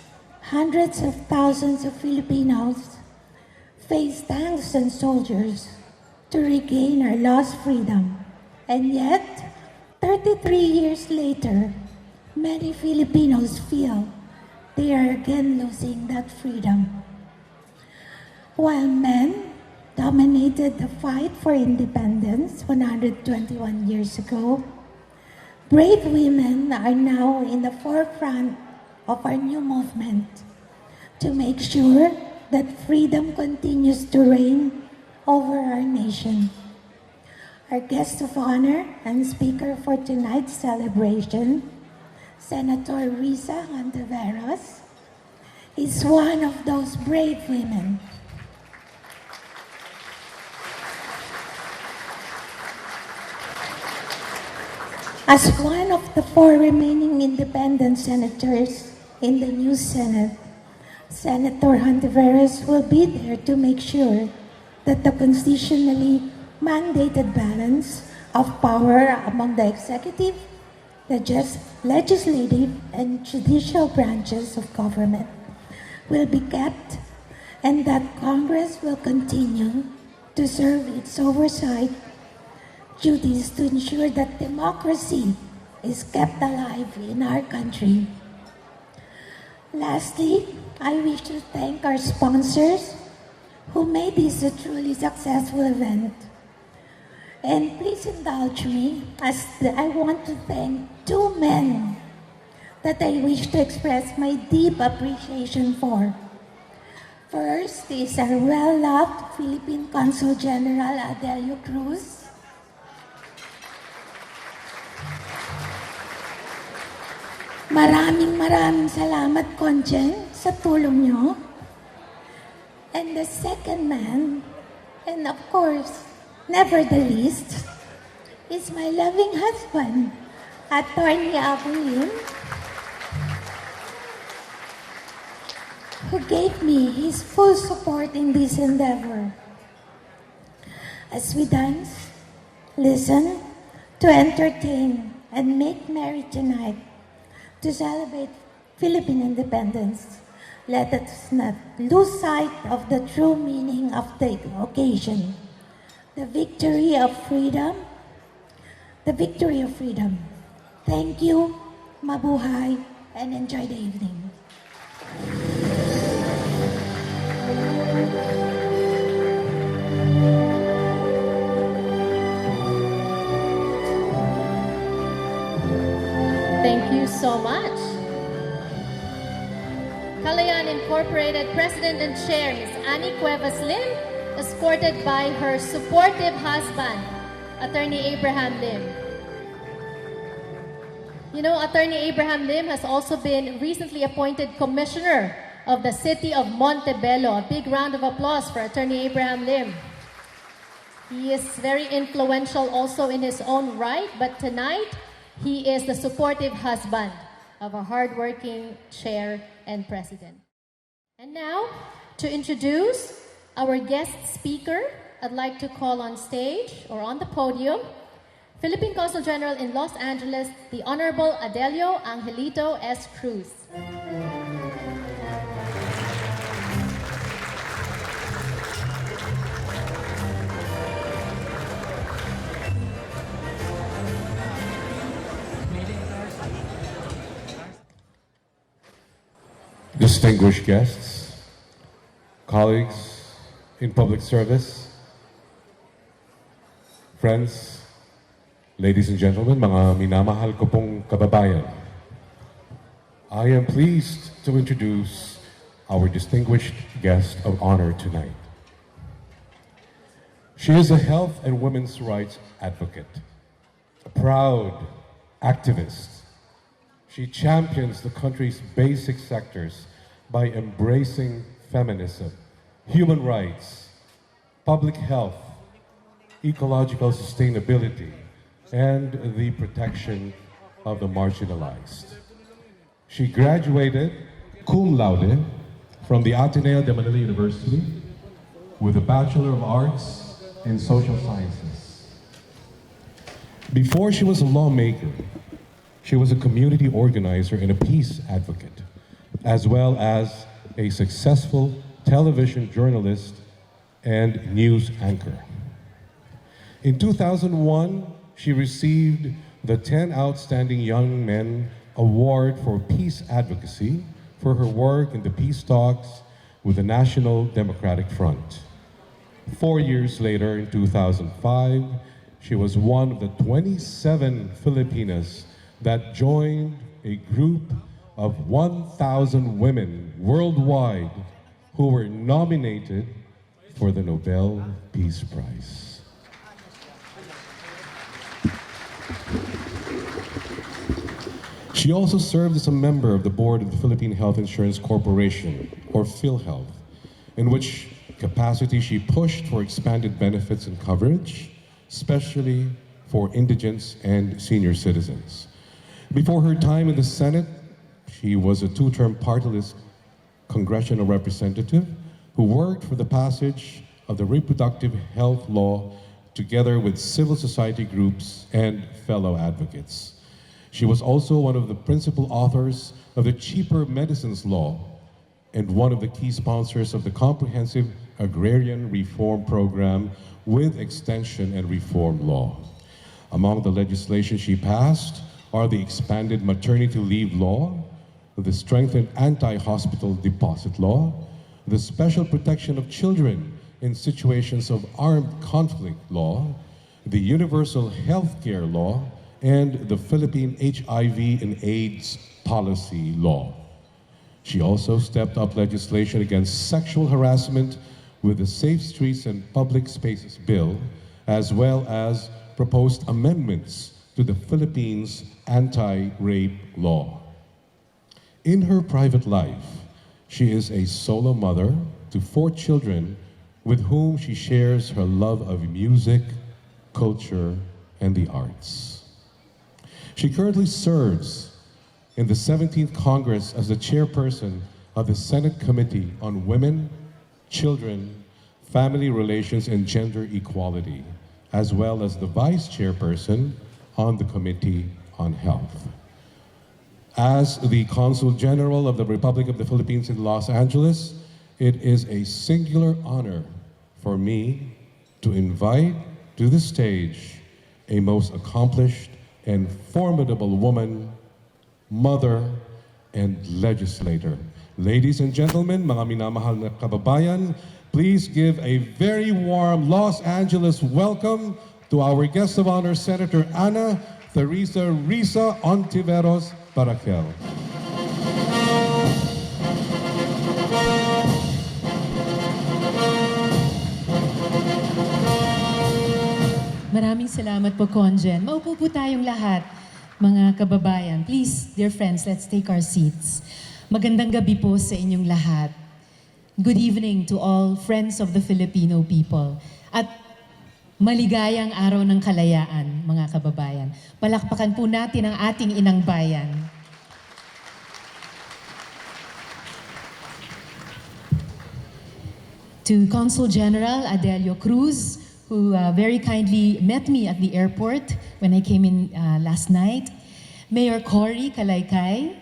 hundreds of thousands of Filipinos faced tanks and soldiers to regain our lost freedom. And yet, 33 years later, many Filipinos feel they are again losing that freedom. While men dominated the fight for independence 121 years ago, brave women are now in the forefront of our new movement to make sure that freedom continues to reign over our nation. Our guest of honor and speaker for tonight's celebration, Senator Risa Hontiveros, is one of those brave women. As one of the 4 remaining independent senators in the new Senate, Senator Hontiveros will be there to make sure that the constitutionally mandated balance of power among the executive, the legislative, and judicial branches of government will be kept, and that Congress will continue to serve its oversight duties to ensure that democracy is kept alive in our country. Lastly, I wish to thank our sponsors who made this a truly successful event. And please indulge me as I want to thank 2 men that I wish to express my deep appreciation for. First is our well-loved Philippine Consul General Adelio Cruz. Maraming salamat, Conjen, sa tulong nyo. And the second man, and of course, never the least, is my loving husband, Attorney Abu, who gave me his full support in this endeavor. As we dance, listen, to entertain, and make merry tonight, to celebrate Philippine independence, let us not lose sight of the true meaning of the occasion, the victory of freedom. The victory of freedom. Thank you, mabuhay, and enjoy the evening. Thank you so much. Kalayaan Incorporated President and Chair, Ms. Annie Cuevas Lim, escorted by her supportive husband, Attorney Abraham Lim. You know, Attorney Abraham Lim has also been recently appointed Commissioner of the City of Montebello. A big round of applause for Attorney Abraham Lim. He is very influential also in his own right, but tonight, he is the supportive husband of a hardworking chair and president. And now, to introduce our guest speaker, I'd like to call on stage or on the podium, Philippine Consul General in Los Angeles, the Honorable Adelio Angelito S. Cruz. Distinguished guests, colleagues in public service, friends, ladies and gentlemen, mga minamahal ko pong kababayan, I am pleased to introduce our distinguished guest of honor tonight. She is a health and women's rights advocate, a proud activist. She champions the country's basic sectors by embracing feminism, human rights, public health, ecological sustainability, and the protection of the marginalized. She graduated cum laude from the Ateneo de Manila University with a Bachelor of Arts in Social Sciences. Before she was a lawmaker, she was a community organizer and a peace advocate, as well as a successful television journalist and news anchor. In 2001, she received the 10 Outstanding Young Men Award for Peace Advocacy for her work in the peace talks with the National Democratic Front. 4 years later, in 2005, she was one of the 27 Filipinas that joined a group of 1,000 women worldwide who were nominated for the Nobel Peace Prize. She also served as a member of the board of the Philippine Health Insurance Corporation, or PhilHealth, in which capacity she pushed for expanded benefits and coverage, especially for indigents and senior citizens. Before her time in the Senate, she was a two-term party-list congressional representative who worked for the passage of the reproductive health law together with civil society groups and fellow advocates. She was also one of the principal authors of the Cheaper Medicines Law and one of the key sponsors of the Comprehensive Agrarian Reform Program with Extension and Reform Law. Among the legislation she passed are the expanded maternity leave law, the strengthened anti-hospital deposit law, the special protection of children in situations of armed conflict law, the universal health care law, and the Philippine HIV and AIDS policy law. She also stepped up legislation against sexual harassment with the Safe Streets and Public Spaces Bill, as well as proposed amendments to the Philippines anti-rape law. In her private life, she is a solo mother to 4 children with whom she shares her love of music, culture, and the arts. She currently serves in the 17th Congress as the chairperson of the Senate Committee on Women, Children, Family Relations, and Gender Equality, as well as the vice chairperson on the Committee on Health. As the Consul General of the Republic of the Philippines in Los Angeles, it is a singular honor for me to invite to the stage a most accomplished and formidable woman, mother, and legislator. Ladies and gentlemen, mga minamahal na kababayan, please give a very warm Los Angeles welcome to our guest of honor, Senator Ana Teresa Risa Ontiveros Barakel. Maraming salamat po, Conjen. Maupo po tayong lahat, mga kababayan. Please, dear friends, let's take our seats. Magandang gabi po sa inyong lahat. Good evening to all friends of the Filipino people. At maligayang araw ng kalayaan, mga kababayan. Palakpakan po natin ang ating inang bayan. To Consul General Adelio Cruz, who very kindly met me at the airport when I came in last night. Mayor Cory Kalayaan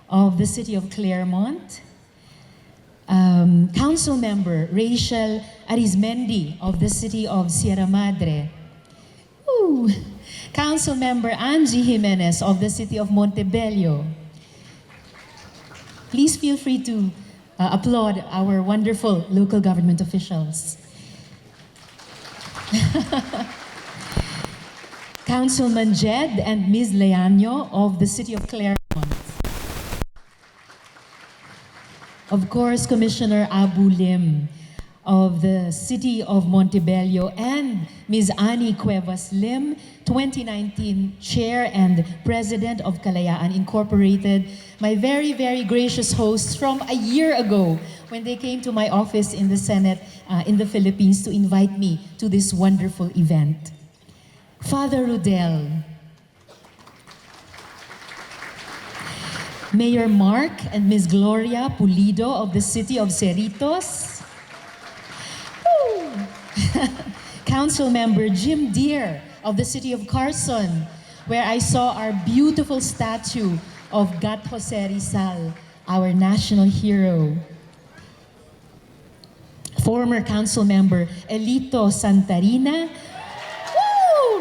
of the city of Claremont. Council Member Rachel Arizmendi of the city of Sierra Madre. Ooh. Council Member Angie Jimenez of the city of Montebello. Please feel free to applaud our wonderful local government officials. Councilman Jed and Ms. Leaño of the city of Claremont. Of course, Commissioner Abu Lim of the city of Montebello and Ms. Annie Cuevas Lim, 2019 Chair and President of Kalayaan Incorporated, my very, very gracious hosts from a year ago when they came to my office in the Senate in the Philippines to invite me to this wonderful event. Father Rudel, Mayor Mark and Ms. Gloria Pulido of the city of Cerritos, Council Member Jim Deere of the city of Carson, where I saw our beautiful statue of Gat Jose Rizal, our national hero. Former Council Member Elito Santarina,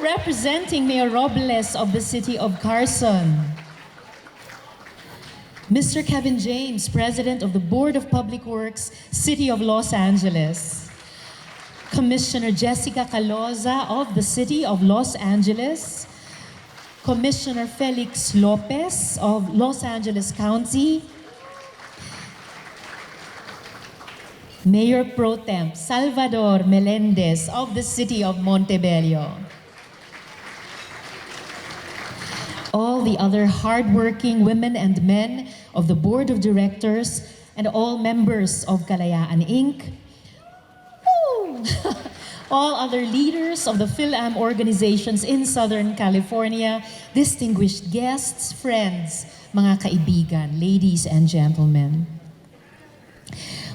representing Mayor Robles of the city of Carson. Mr. Kevin James, President of the Board of Public Works, City of Los Angeles. Commissioner Jessica Caloza of the City of Los Angeles. Commissioner Felix Lopez of Los Angeles County. Mayor Pro Tem Salvador Melendez of the City of Montebello. All the other hardworking women and men of the Board of Directors and all members of Kalayaan Inc. All other leaders of the PhilAm organizations in Southern California, distinguished guests, friends, mga kaibigan, ladies and gentlemen.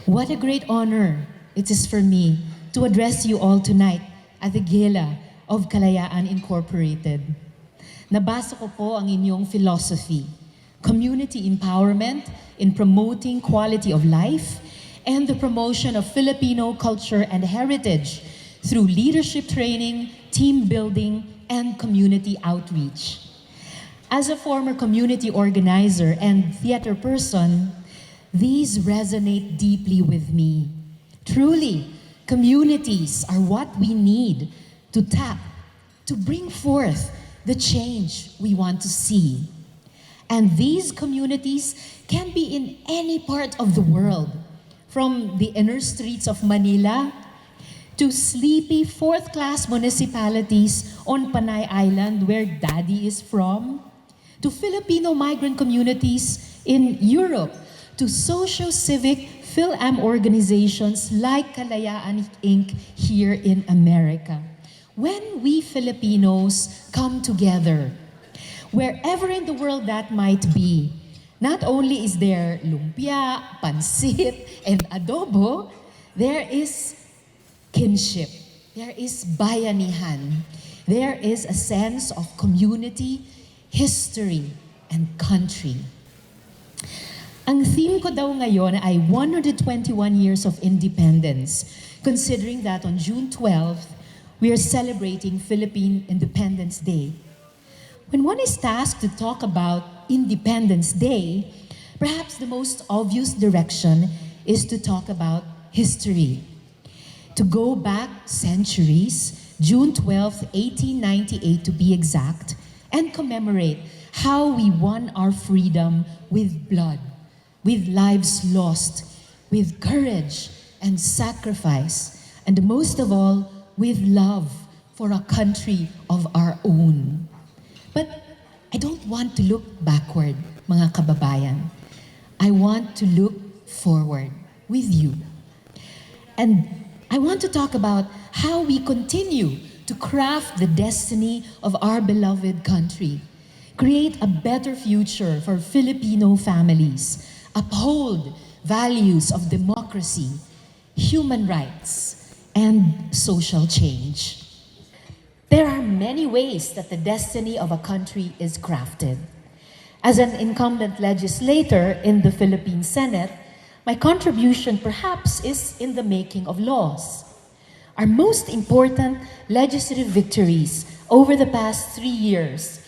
What a great honor it is for me to address you all tonight at the Gala of Kalayaan Incorporated. Nabasa ko po ang inyong philosophy, community empowerment in promoting quality of life and the promotion of Filipino culture and heritage through leadership training, team building, and community outreach. As a former community organizer and theater person, these resonate deeply with me. Truly, communities are what we need to tap, to bring forth the change we want to see. And these communities can be in any part of the world, from the inner streets of Manila to sleepy fourth-class municipalities on Panay Island where Daddy is from, to Filipino migrant communities in Europe, to socio-civic PhilAm organizations like Kalayaan Inc. here in America. When we Filipinos come together, wherever in the world that might be, not only is there lumpia, pansit, and adobo, there is kinship, there is bayanihan, there is a sense of community, history, and country. Ang theme ko daw ngayon ay 121 years of independence, considering that on June 12th, we are celebrating Philippine Independence Day. When one is tasked to talk about Independence Day, perhaps the most obvious direction is to talk about history. To go back centuries, June 12, 1898 to be exact, and commemorate how we won our freedom with blood, with lives lost, with courage and sacrifice, and most of all, with love for a country of our own. But I don't want to look backward, mga kababayan. I want to look forward with you. And I want to talk about how we continue to craft the destiny of our beloved country, create a better future for Filipino families, uphold values of democracy, human rights, and social change. There are many ways that the destiny of a country is crafted. As an incumbent legislator in the Philippine Senate, my contribution perhaps is in the making of laws. Our most important legislative victories over the past 3 years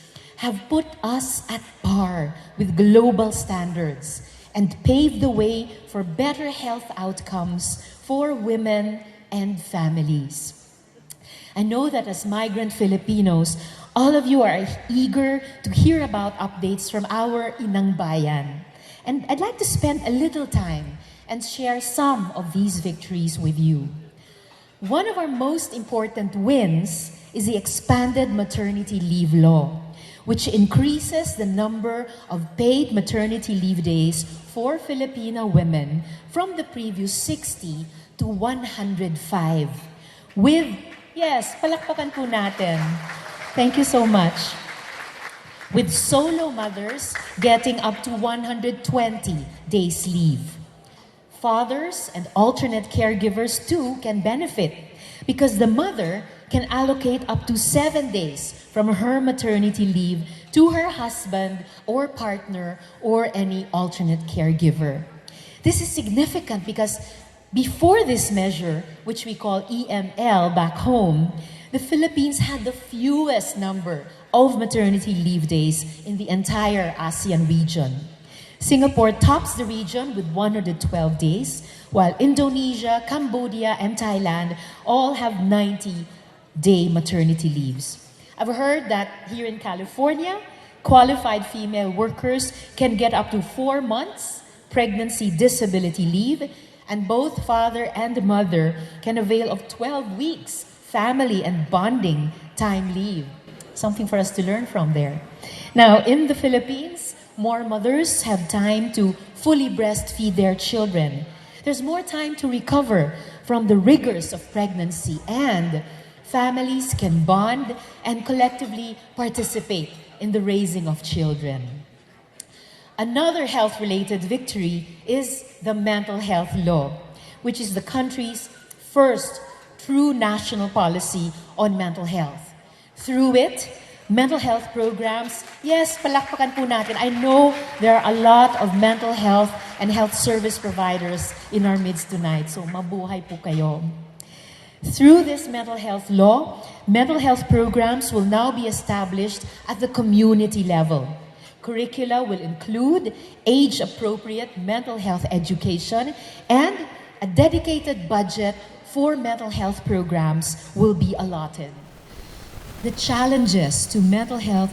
have put us at par with global standards and paved the way for better health outcomes for women and families. I know that as migrant Filipinos, all of you are eager to hear about updates from our Inang Bayan. And I'd like to spend a little time and share some of these victories with you. One of our most important wins is the expanded maternity leave law, which increases the number of paid maternity leave days for Filipino women from the previous 60 to 105. With, yes, palakpakan po natin. Thank you so much. With solo mothers getting up to 120 days leave. Fathers and alternate caregivers too can benefit because the mother can allocate up to 7 days from her maternity leave to her husband or partner or any alternate caregiver. This is significant because before this measure, which we call EML back home, the Philippines had the fewest number of maternity leave days in the entire ASEAN region. Singapore tops the region with 112 days, while Indonesia, Cambodia, and Thailand all have 90-day maternity leaves. I've heard that here in California, qualified female workers can get up to 4 months pregnancy disability leave, and both father and mother can avail of 12 weeks family and bonding time leave. Something for us to learn from there. Now, in the Philippines, more mothers have time to fully breastfeed their children. There's more time to recover from the rigors of pregnancy, and families can bond and collectively participate in the raising of children. Another health-related victory is the mental health law, which is the country's first true national policy on mental health. Through it, mental health programs, yes, palakpakan po natin. I know there are a lot of mental health and health service providers in our midst tonight, so mabuhay po kayo. Through this mental health law, mental health programs will now be established at the community level. Curricula will include age-appropriate mental health education, and a dedicated budget for mental health programs will be allotted. The challenges to mental health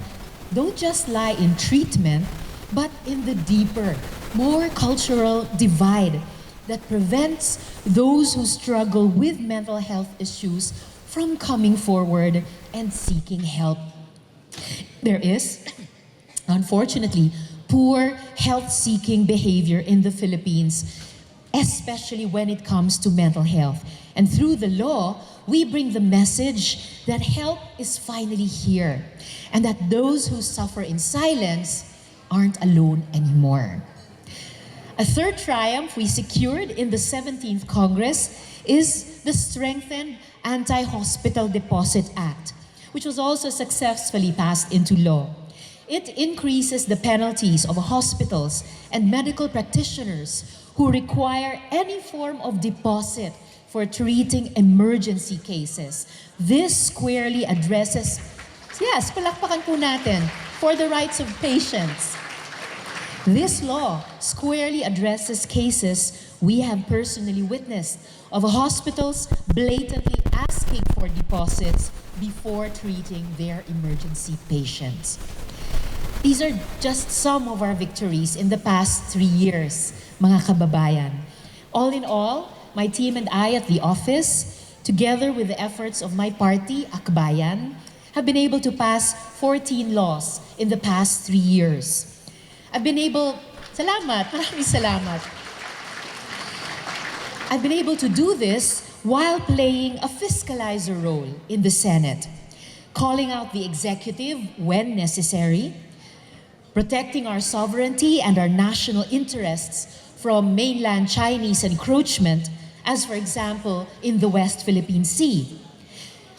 don't just lie in treatment, but in the deeper, more cultural divide that prevents those who struggle with mental health issues from coming forward and seeking help. There is, unfortunately, poor health-seeking behavior in the Philippines, especially when it comes to mental health. And through the law, we bring the message that help is finally here and that those who suffer in silence aren't alone anymore. A third triumph we secured in the 17th Congress is the strengthened Anti-Hospital Deposit Act, which was also successfully passed into law. It increases the penalties of hospitals and medical practitioners who require any form of deposit for treating emergency cases. This squarely addresses, yes, palakpakan po natin, for the rights of patients. This law squarely addresses cases we have personally witnessed of hospitals blatantly asking for deposits before treating their emergency patients. These are just some of our victories in the past 3 years, mga kababayan. All in all, my team and I at the office, together with the efforts of my party, Akbayan, have been able to pass 14 laws in the past 3 years. I've been able to do this while playing a fiscalizer role in the Senate, calling out the executive when necessary, protecting our sovereignty and our national interests from mainland Chinese encroachment, as for example in the West Philippine Sea.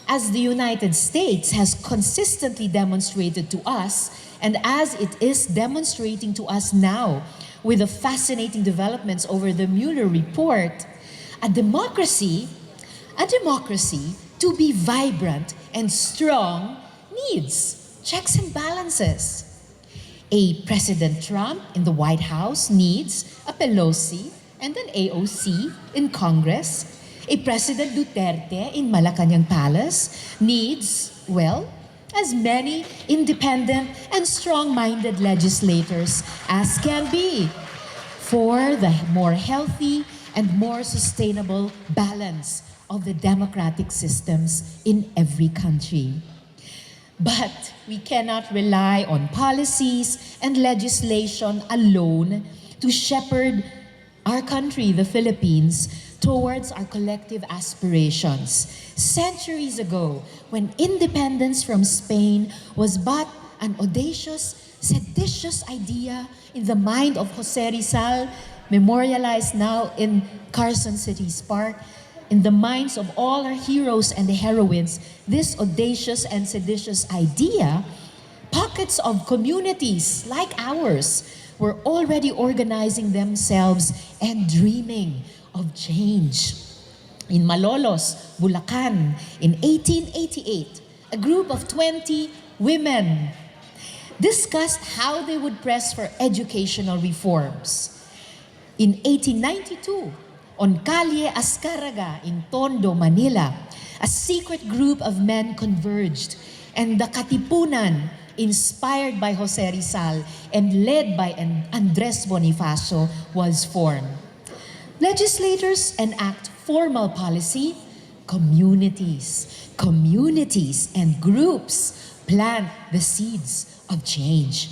As the United States has consistently demonstrated to us, and as it is demonstrating to us now with the fascinating developments over the Mueller report, a democracy to be vibrant and strong needs checks and balances. A President Trump in the White House needs a Pelosi and an AOC in Congress. A President Duterte in Malacanang Palace needs, well, as many independent and strong-minded legislators as can be for the more healthy and more sustainable balance of the democratic systems in every country. But we cannot rely on policies and legislation alone to shepherd our country, the Philippines, towards our collective aspirations. Centuries ago, when independence from Spain was but an audacious, seditious idea in the mind of Jose Rizal, memorialized now in Carson City's Park, in the minds of all our heroes and the heroines, this audacious and seditious idea, pockets of communities like ours were already organizing themselves and dreaming of change. In Malolos, Bulacan, in 1888, a group of 20 women discussed how they would press for educational reforms. In 1892, on Calle Azcárraga in Tondo, Manila, a secret group of men converged, and the Katipunan, inspired by Jose Rizal and led by Andres Bonifacio, was formed. Legislators enact formal policy, communities and groups plant the seeds of change.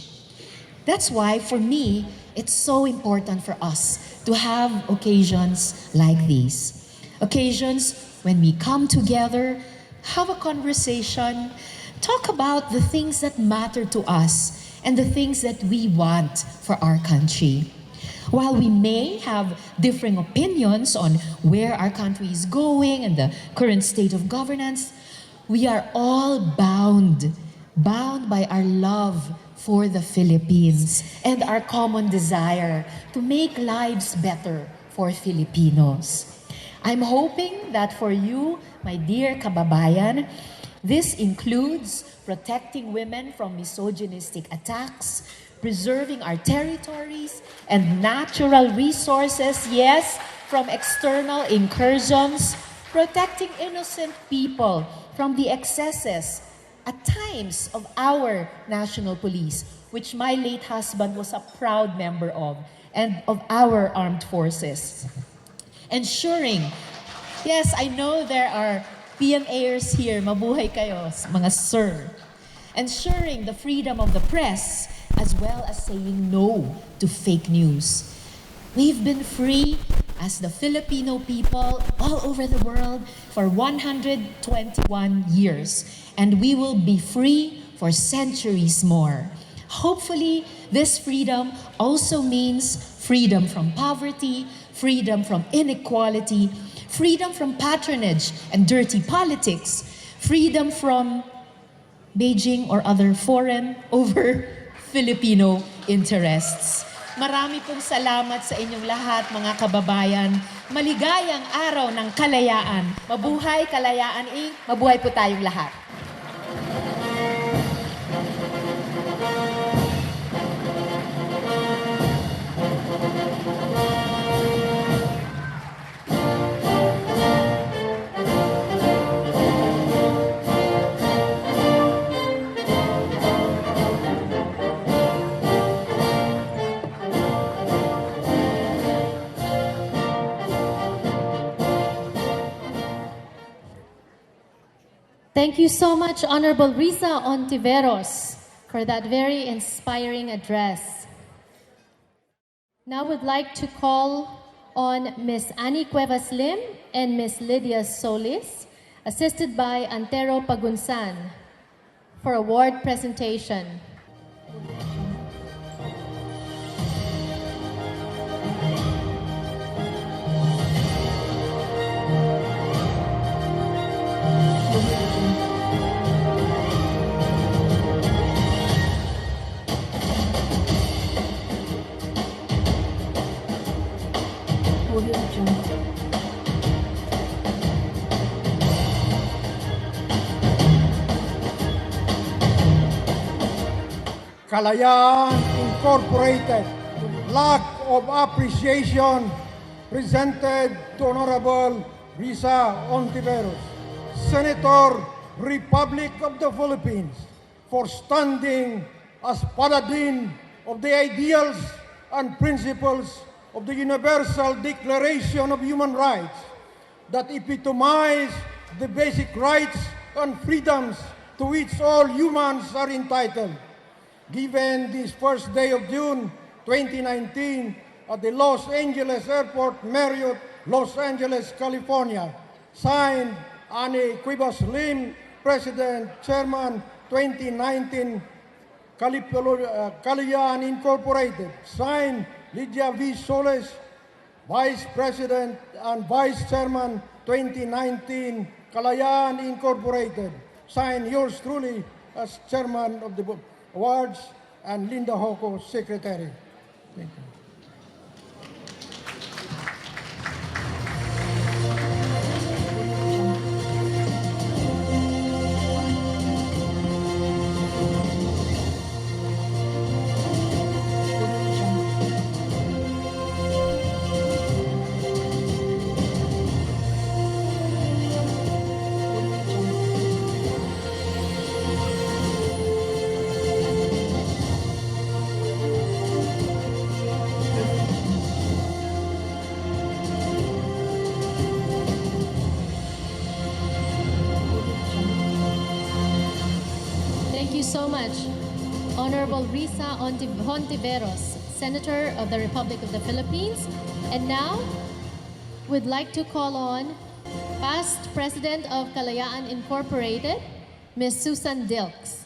That's why, for me, it's so important for us to have occasions like these. Occasions when we come together, have a conversation, talk about the things that matter to us and the things that we want for our country. While we may have differing opinions on where our country is going and the current state of governance, we are all bound by our love for the Philippines and our common desire to make lives better for Filipinos. I'm hoping that for you, my dear kababayan, this includes protecting women from misogynistic attacks, preserving our territories and natural resources, yes, from external incursions, protecting innocent people from the excesses at times of our national police, which my late husband was a proud member of, and of our armed forces. Ensuring, yes, I know there are PMAers here, mabuhay kayo, mga sir. Ensuring the freedom of the press, as well as saying no to fake news. We've been free as the Filipino people all over the world for 121 years, and we will be free for centuries more. Hopefully, this freedom also means freedom from poverty, freedom from inequality, freedom from patronage and dirty politics, freedom from Beijing or other foreign over Filipino interests. Marami pong salamat sa inyong lahat, mga kababayan. Maligayang araw ng kalayaan. Mabuhay Kalayaan Inc. Mabuhay po tayong lahat. Thank you so much, Honorable Risa Ontiveros, for that very inspiring address. Now I would like to call on Ms. Annie Cuevas Lim and Ms. Lydia Solis, assisted by Antero Pagunsan, for award presentation. Kalayaan Incorporated, lack of appreciation presented to Honorable Risa Ontiveros, Senator, Republic of the Philippines, for standing as paladin of the ideals and principles of the Universal Declaration of Human Rights that epitomize the basic rights and freedoms to which all humans are entitled. Given this first day of June 2019 at the Los Angeles Airport Marriott, Los Angeles, California, signed Annie Cuevas Lim, President, Chairman, 2019 Kalayaan Incorporated, signed Lydia V. Solis, Vice President and Vice Chairman, 2019 Kalayaan Incorporated, signed yours truly as Chairman of the Awards, and Linda Hoko, Secretary. Thank you. So much, Honorable Risa Ontiveros, Senator of the Republic of the Philippines. And now, we'd like to call on past President of Kalayaan Incorporated, Ms. Susan Dilks.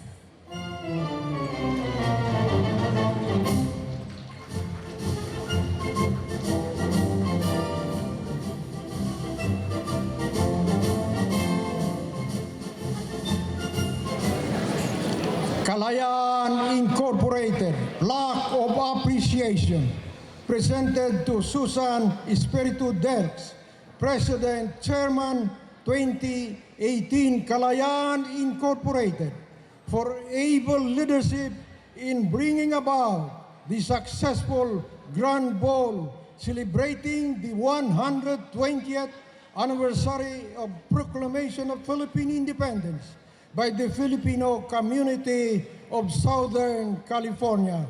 Kalayaan Incorporated, lack of appreciation, presented to Susan Espiritu Delks, President, Chairman, 2018 Kalayaan Incorporated, for able leadership in bringing about the successful Grand Ball celebrating the 120th anniversary of Proclamation of Philippine Independence, by the Filipino community of Southern California,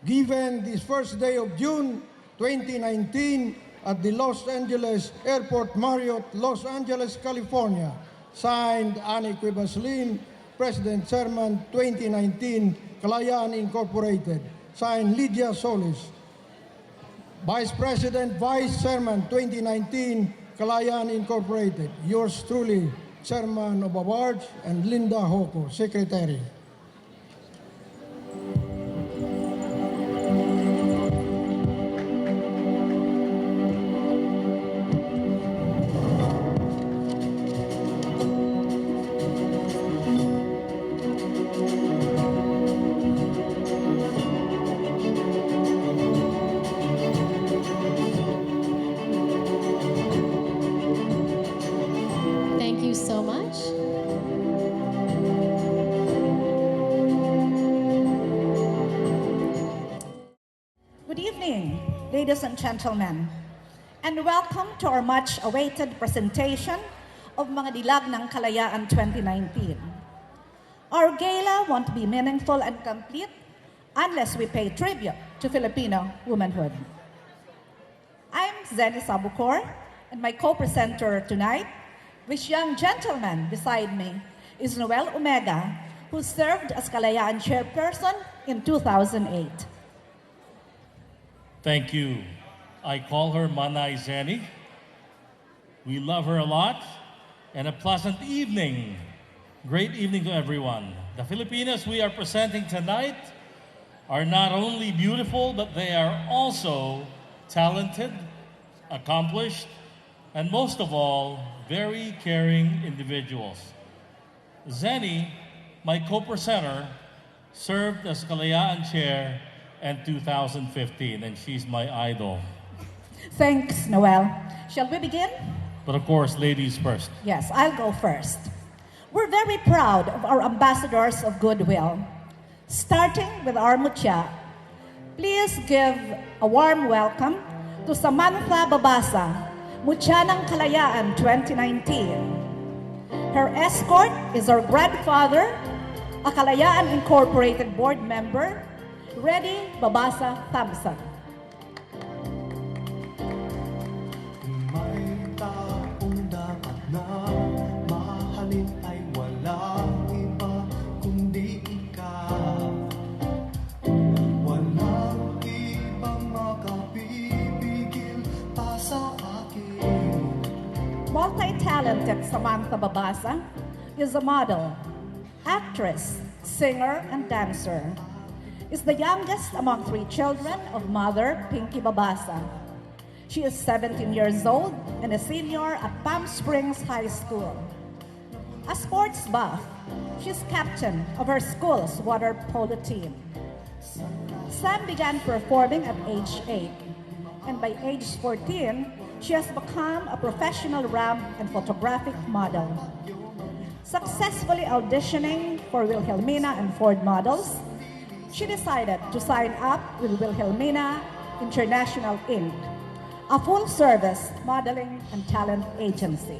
given this first day of June 2019 at the Los Angeles Airport Marriott, Los Angeles, California. Signed, Annie Quibaslin, President Chairman 2019, Kalayaan Incorporated. Signed, Lydia Solis, Vice President, Vice Chairman 2019, Kalayaan Incorporated. Yours truly, Chairman of Awards, and Linda Hoko, Secretary. Thank you so much. Good evening, ladies and gentlemen, and welcome to our much-awaited presentation of Mga Dilag ng Kalayaan 2019. Our gala won't be meaningful and complete unless we pay tribute to Filipino womanhood. I'm Zenny Sabucor, and my co-presenter tonight, this young gentleman beside me, is Noel Omega, who served as Kalayaan chairperson in 2008. Thank you. I call her Manay Zenny. We love her a lot, and a pleasant evening. Great evening to everyone. The Filipinas we are presenting tonight are not only beautiful, but they are also talented, accomplished, and most of all, very caring individuals. Zenny, my co-presenter, served as Kalayaan chair in 2015, and she's my idol. Thanks, Noel. Shall we begin? But of course, ladies first. Yes, I'll go first. We're very proud of our ambassadors of goodwill, starting with our Mutya. Please give a warm welcome to Samantha Babasa, Mutya ng Kalayaan 2019. Her escort is our grandfather, a Kalayaan Incorporated board member, Reddy Babasa Thompson. May taong dapat na mahalin ay walang iba kundi ikaw. Walang ibang makapipigil pa sa akin. Multi-talented Samantha Babasa is a model, actress, singer, and dancer. Is the youngest among 3 children of mother Pinky Babasa. She is 17 years old and a senior at Palm Springs High School. A sports buff, she's captain of her school's water polo team. Sam began performing at age 8, and by age 14, she has become a professional ramp and photographic model. Successfully auditioning for Wilhelmina and Ford models, she decided to sign up with Wilhelmina International Inc., a full-service modeling and talent agency.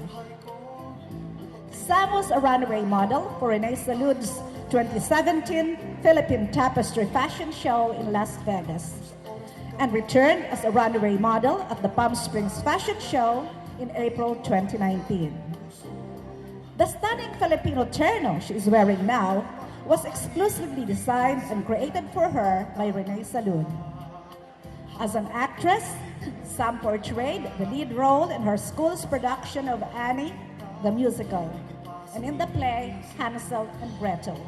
Sam was a runway model for Renee Salud's 2017 Philippine Tapestry Fashion Show in Las Vegas, and returned as a runway model at the Palm Springs Fashion Show in April 2019. The stunning Filipino terno she is wearing now was exclusively designed and created for her by Renee Salud. As an actress, Sam portrayed the lead role in her school's production of Annie, the musical, and in the play Hansel and Gretel.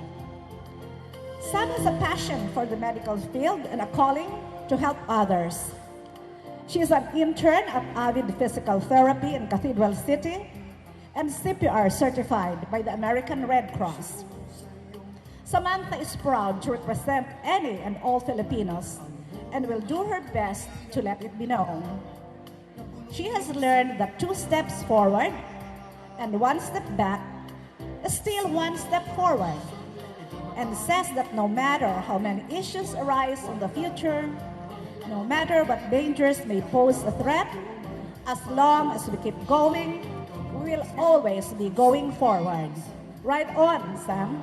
Sam has a passion for the medical field and a calling to help others. She is an intern at Avid Physical Therapy in Cathedral City and CPR certified by the American Red Cross. Samantha is proud to represent any and all Filipinos and will do her best to let it be known. She has learned that 2 steps forward and 1 step back is still 1 step forward, and says that no matter how many issues arise in the future, no matter what dangers may pose a threat, as long as we keep going, we will always be going forward. Right on, Sam.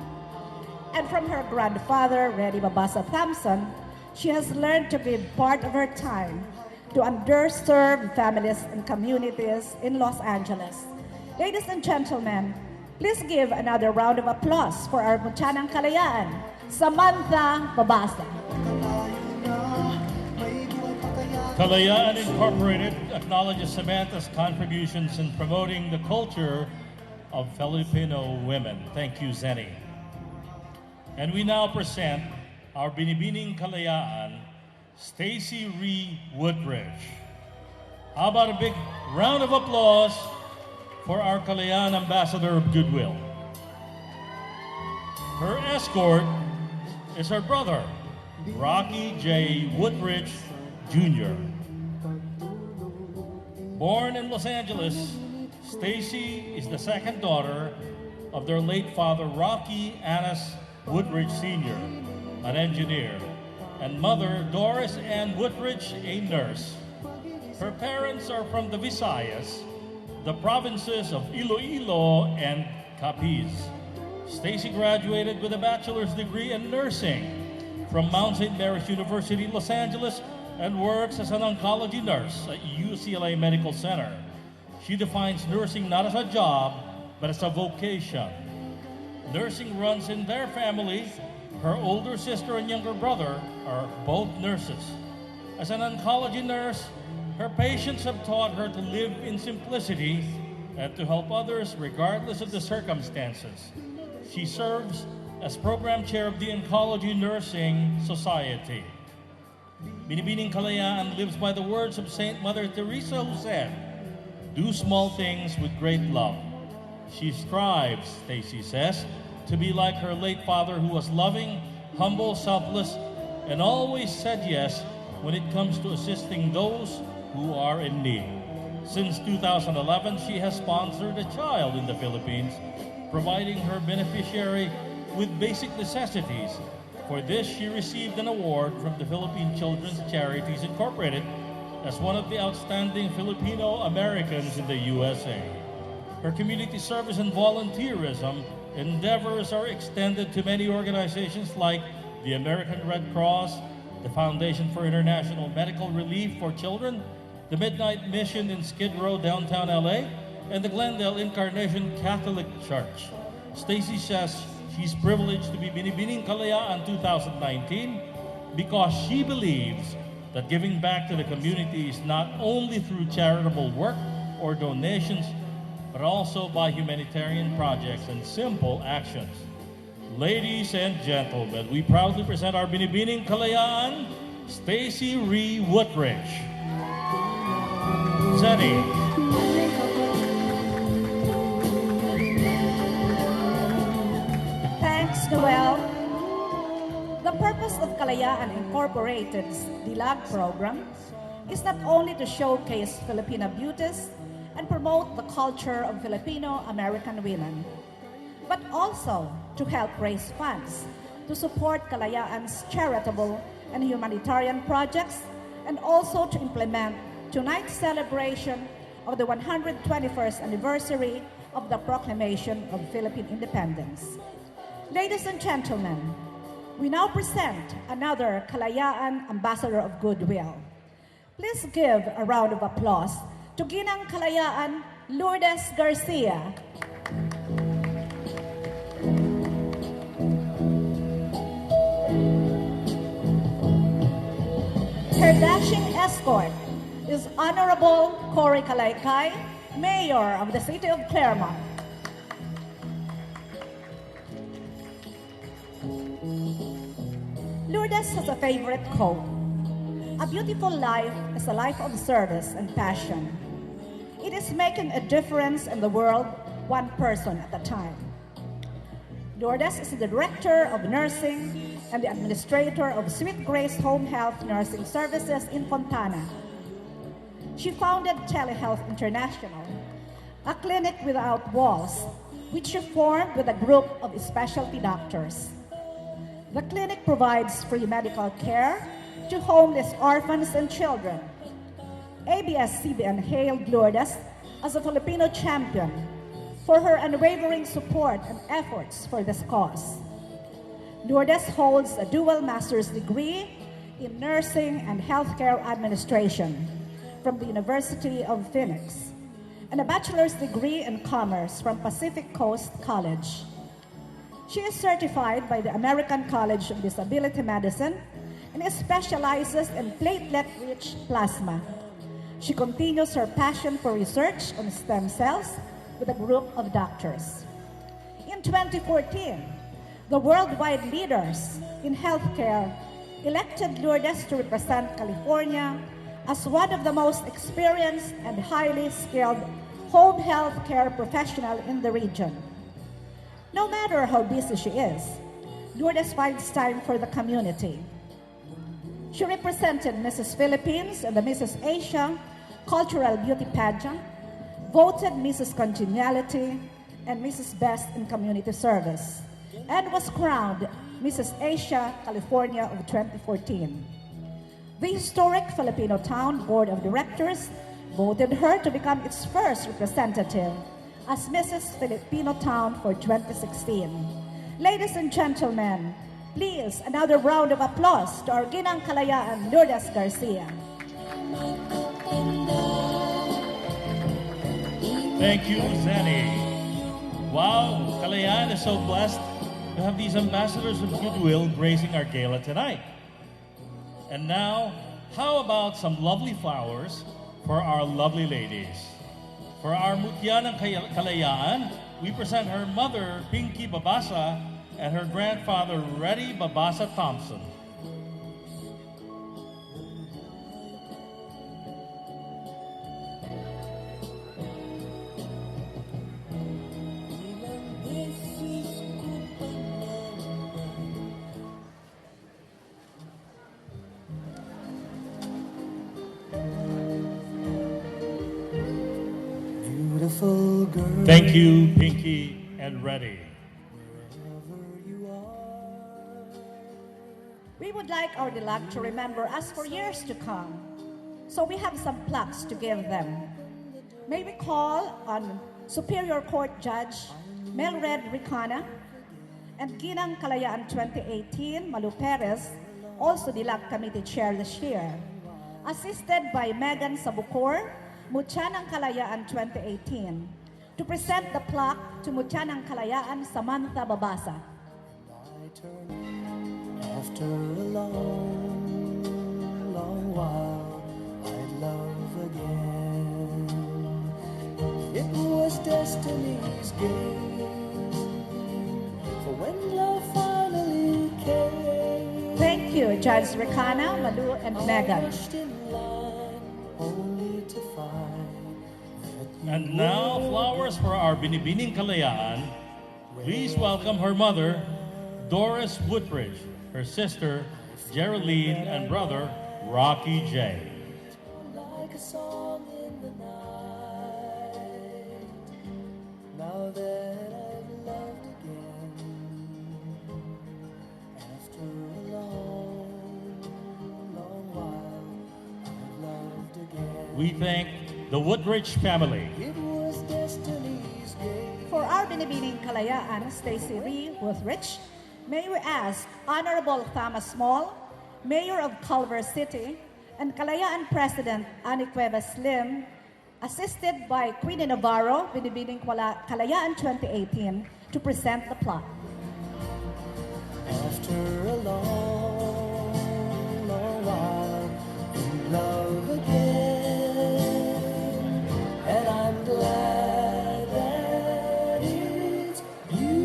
And from her grandfather, Reddy Babasa Thompson, she has learned to give part of her time to underserved families and communities in Los Angeles. Ladies and gentlemen, please give another round of applause for our Muchanang Kalayaan, Samantha Babasa. Kalayaan Incorporated acknowledges Samantha's contributions in promoting the culture of Filipino women. Thank you, Zenny. And we now present our Binibining Kalayaan, Stacy Ree Woodbridge. How about a big round of applause for our Kalayaan Ambassador of Goodwill. Her escort is her brother, Rocky J. Woodbridge Jr. Born in Los Angeles, Stacy is the second daughter of their late father, Rocky Annis Woodbridge Sr., an engineer, and mother, Doris Ann Woodbridge, a nurse. Her parents are from the Visayas, the provinces of Iloilo and Capiz. Stacy graduated with a bachelor's degree in nursing from Mount St. Mary's University, Los Angeles, and works as an oncology nurse at UCLA Medical Center. She defines nursing not as a job, but as a vocation. Nursing runs in their family. Her older sister and younger brother are both nurses. As an oncology nurse, her patients have taught her to live in simplicity and to help others regardless of the circumstances. She serves as program chair of the Oncology Nursing Society. Binibining Kalayaan lives by the words of Saint Mother Teresa, who said, "Do small things with great love." She strives, Stacy says, to be like her late father, who was loving, humble, selfless, and always said yes when it comes to assisting those who are in need. Since 2011, she has sponsored a child in the Philippines, providing her beneficiary with basic necessities. For this, she received an award from the Philippine Children's Charities Incorporated as one of the outstanding Filipino Americans in the USA. Her community service and volunteerism endeavors are extended to many organizations like the American Red Cross, the Foundation for International Medical Relief for Children, the Midnight Mission in Skid Row, downtown LA, and the Glendale Incarnation Catholic Church. Stacy says she's privileged to be Binibining Kalayaan 2019 because she believes that giving back to the community is not only through charitable work or donations, but also by humanitarian projects and simple actions. Ladies and gentlemen, we proudly present our Binibining Kalayaan, Stacy Ree Woodbridge. Zenny. Thanks, Noel. The purpose of Kalayaan Incorporated's DILAG program is not only to showcase Filipino beauties and promote the culture of Filipino-American women, but also to help raise funds to support Kalayaan's charitable and humanitarian projects, and also to implement tonight's celebration of the 121st anniversary of the Proclamation of Philippine Independence. Ladies and gentlemen, we now present another Kalayaan Ambassador of Goodwill. Please give a round of applause to Ginang Kalayaan Lourdes Garcia. Her dashing escort is Honorable Cory Kalaykay, Mayor of the City of Claremont. Lourdes has a favorite quote: "A beautiful life is a life of service and passion. It is making a difference in the world, one person at a time." Lourdes is the Director of Nursing and the Administrator of Sweet Grace Home Health Nursing Services in Fontana. She founded Telehealth International, a clinic without walls, which she formed with a group of specialty doctors. The clinic provides free medical care to homeless orphans and children. ABS-CBN hailed Lourdes as a Filipino champion for her unwavering support and efforts for this cause. Lourdes holds a dual master's degree in nursing and healthcare administration from the University of Phoenix, and a bachelor's degree in commerce from Pacific Coast College. She is certified by the American College of Disability Medicine and specializes in platelet-rich plasma. She continues her passion for research on stem cells with a group of doctors. In 2014, the worldwide leaders in healthcare elected Lourdes to represent California as one of the most experienced and highly skilled home health care professional in the region. No matter how busy she is, Lourdes finds time for the community. She represented Mrs. Philippines in the Mrs. Asia Cultural Beauty Pageant, voted Mrs. Congeniality and Mrs. Best in Community Service, and was crowned Mrs. Asia California of 2014. The historic Filipino Town Board of Directors voted her to become its first representative as Mrs. Filipino Town for 2016. Ladies and gentlemen, please, another round of applause to our Ginang Kalayaan, Lourdes Garcia. Thank you, Zanny. Wow, Kalayaan is so blessed to have these ambassadors of goodwill gracing our gala tonight. And now, how about some lovely flowers for our lovely ladies? For our mutya ng Kalayaan, we present her mother, Pinky Babasa, and her grandfather, Reddy Babasa Thompson. Beautiful girl. Thank you, Pinky and Reddy. We would like our deluxe to remember us for years to come, so we have some plaques to give them. May we call on Superior Court Judge Melred Ricana and Ginang Kalayaan 2018 Malu Perez, also Dilag Committee Chair this year, assisted by Megan Sabucor, Mutya ng Kalayaan 2018, to present the plaque to Mutya ng Kalayaan Samantha Babasa. After a long, long while, I'd love again. It was destiny's game, for when love finally came. Thank you, Judge Ricana, Malu, and Megan. And now, flowers for our Binibining Kalayaan. Please welcome her mother, Doris Woodbridge, her sister, Geraldine, and brother, Rocky J. Like a song in the night, now that I've loved again, after a long, long while, I've loved again. We thank the Woodbridge family. It was destiny's game. For our Binibining Kalayaan, Stacy Ree Woodbridge, may we ask Honorable Thomas Small, Mayor of Culver City, and Kalayaan President Ani Cuevas Lim, assisted by Queen Navarro, Binibining Kalayaan 2018, to present the plaque. After a long, long while, in love again, and I'm glad that it's you.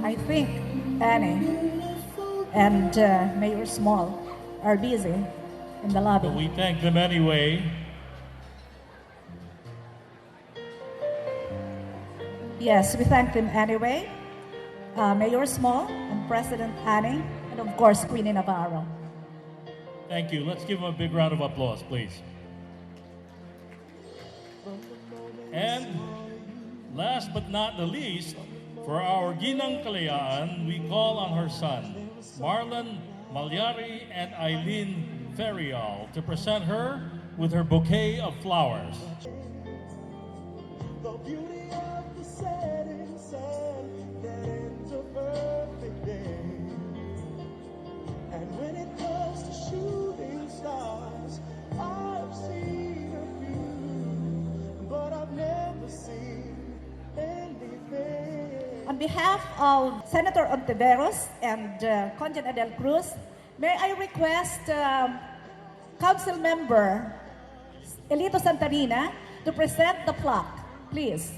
I think Annie and Mayor Small are busy in the lobby. We thank them anyway. Yes, we thank them anyway. Mayor Small and President Annie, and of course, Queen Navarro. Thank you. Let's give them a big round of applause, please. And last but not the least, for our Ginang Kalayaan, we call on her son, Marlon Malyari and Eileen Ferrial, to present her with her bouquet of flowers. The beauty of the setting sun that ends a perfect day. And when it comes to shooting stars, I've seen a few, but I've never seen anything. On behalf of Senator Ontiveros and Conjen Adel Cruz, may I request Council Member Elito Santarina to present the plaque, please.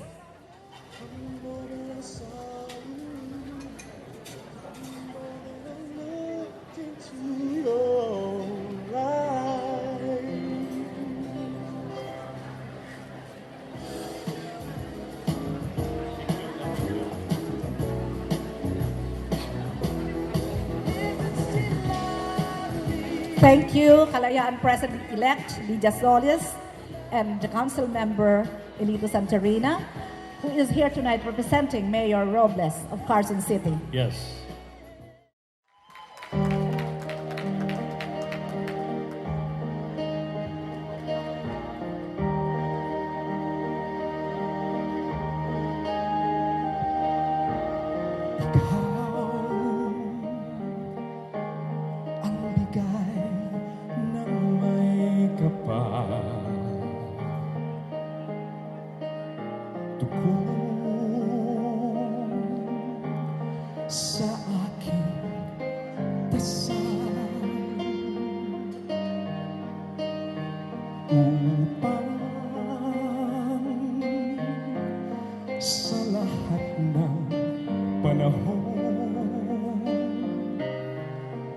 Thank you, Kalayaan President-elect Lydia Solis and the Council Member Elito Santarina, who is here tonight representing Mayor Robles of Carson City. Yes. Sa aking dasal upang sa lahat ng panahon,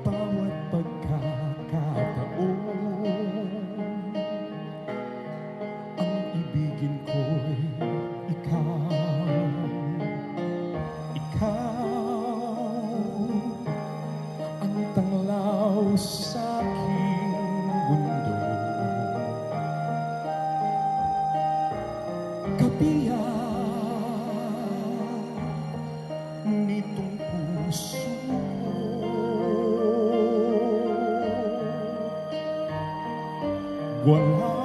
bawat pagkakataon, ang ibigin ko'y ikaw. Ang tanglaw sa aking mundo, kabiyak nitong puso wala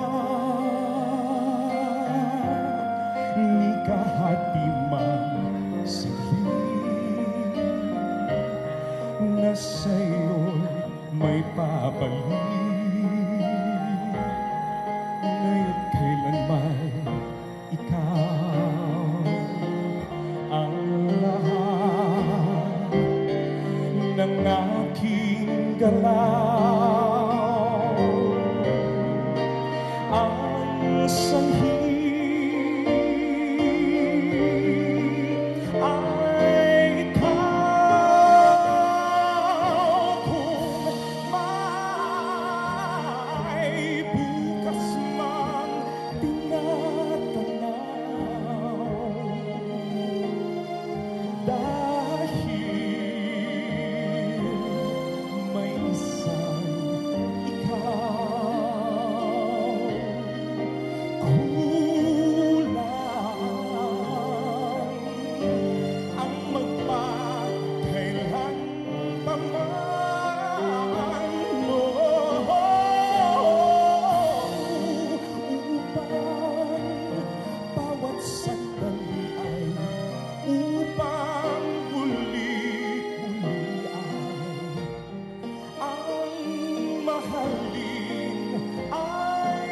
ni kahatimang siglit na sa'yo'y may pabalik. Ngayon kailanman ikaw ang lahat ng aking galaw, ang sanhi ay ikaw. Kung may bukas man tinatanaw, dahil may isang ikaw. Kulang ang magpakailan paman mo upang bawat sandali ay upang muli-muli ay ang mahalin ay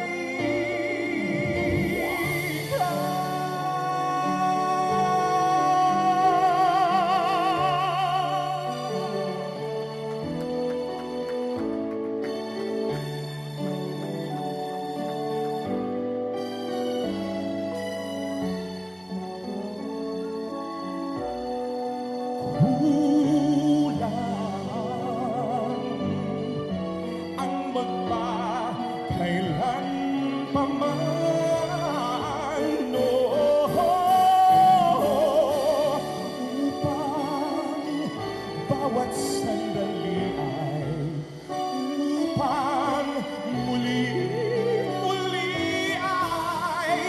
ang magpakailan paman upang bawat sandali ay upang muli-muli ay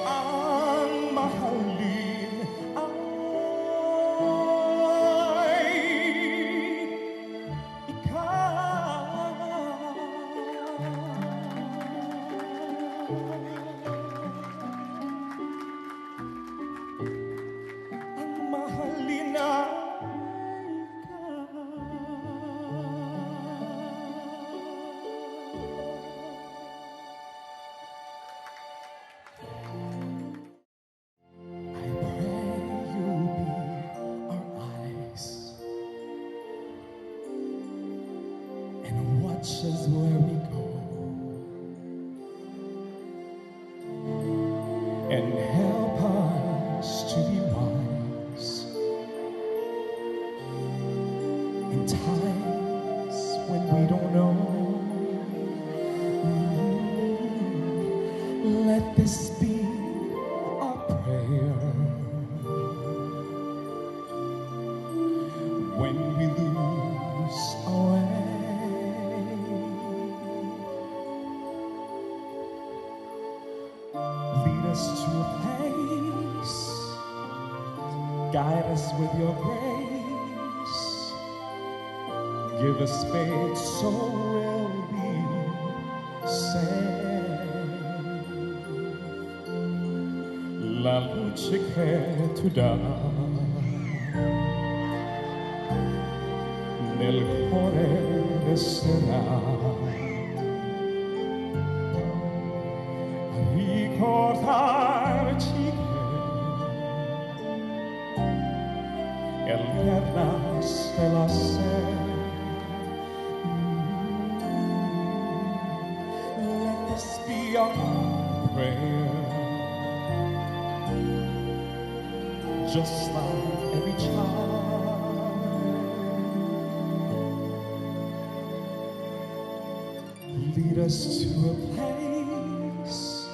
ang mahalin ay ikaw. is where we go and help us to be wise in times when we don't know. Let this be our prayer when we lose our way. Lead us to a place, guide us with your grace, give us faith so we'll be saved. La luce che tu dà nel cuore resterà, ricordarci che eterna è la sede. Let this be our prayer, just like every child. Lead us to a place,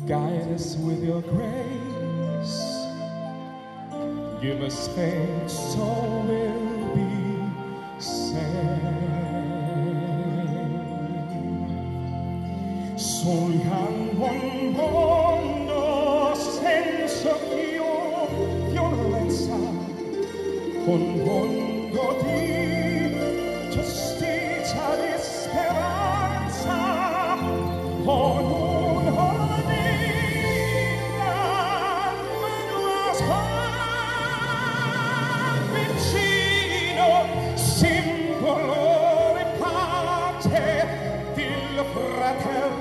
guide us with your grace, give us faith so we'll be saved. Sognando un mondo senza violenza, un mondo di giustizia, di speranza, ognuno vita, vicino, simbolo di pace, di fraternità.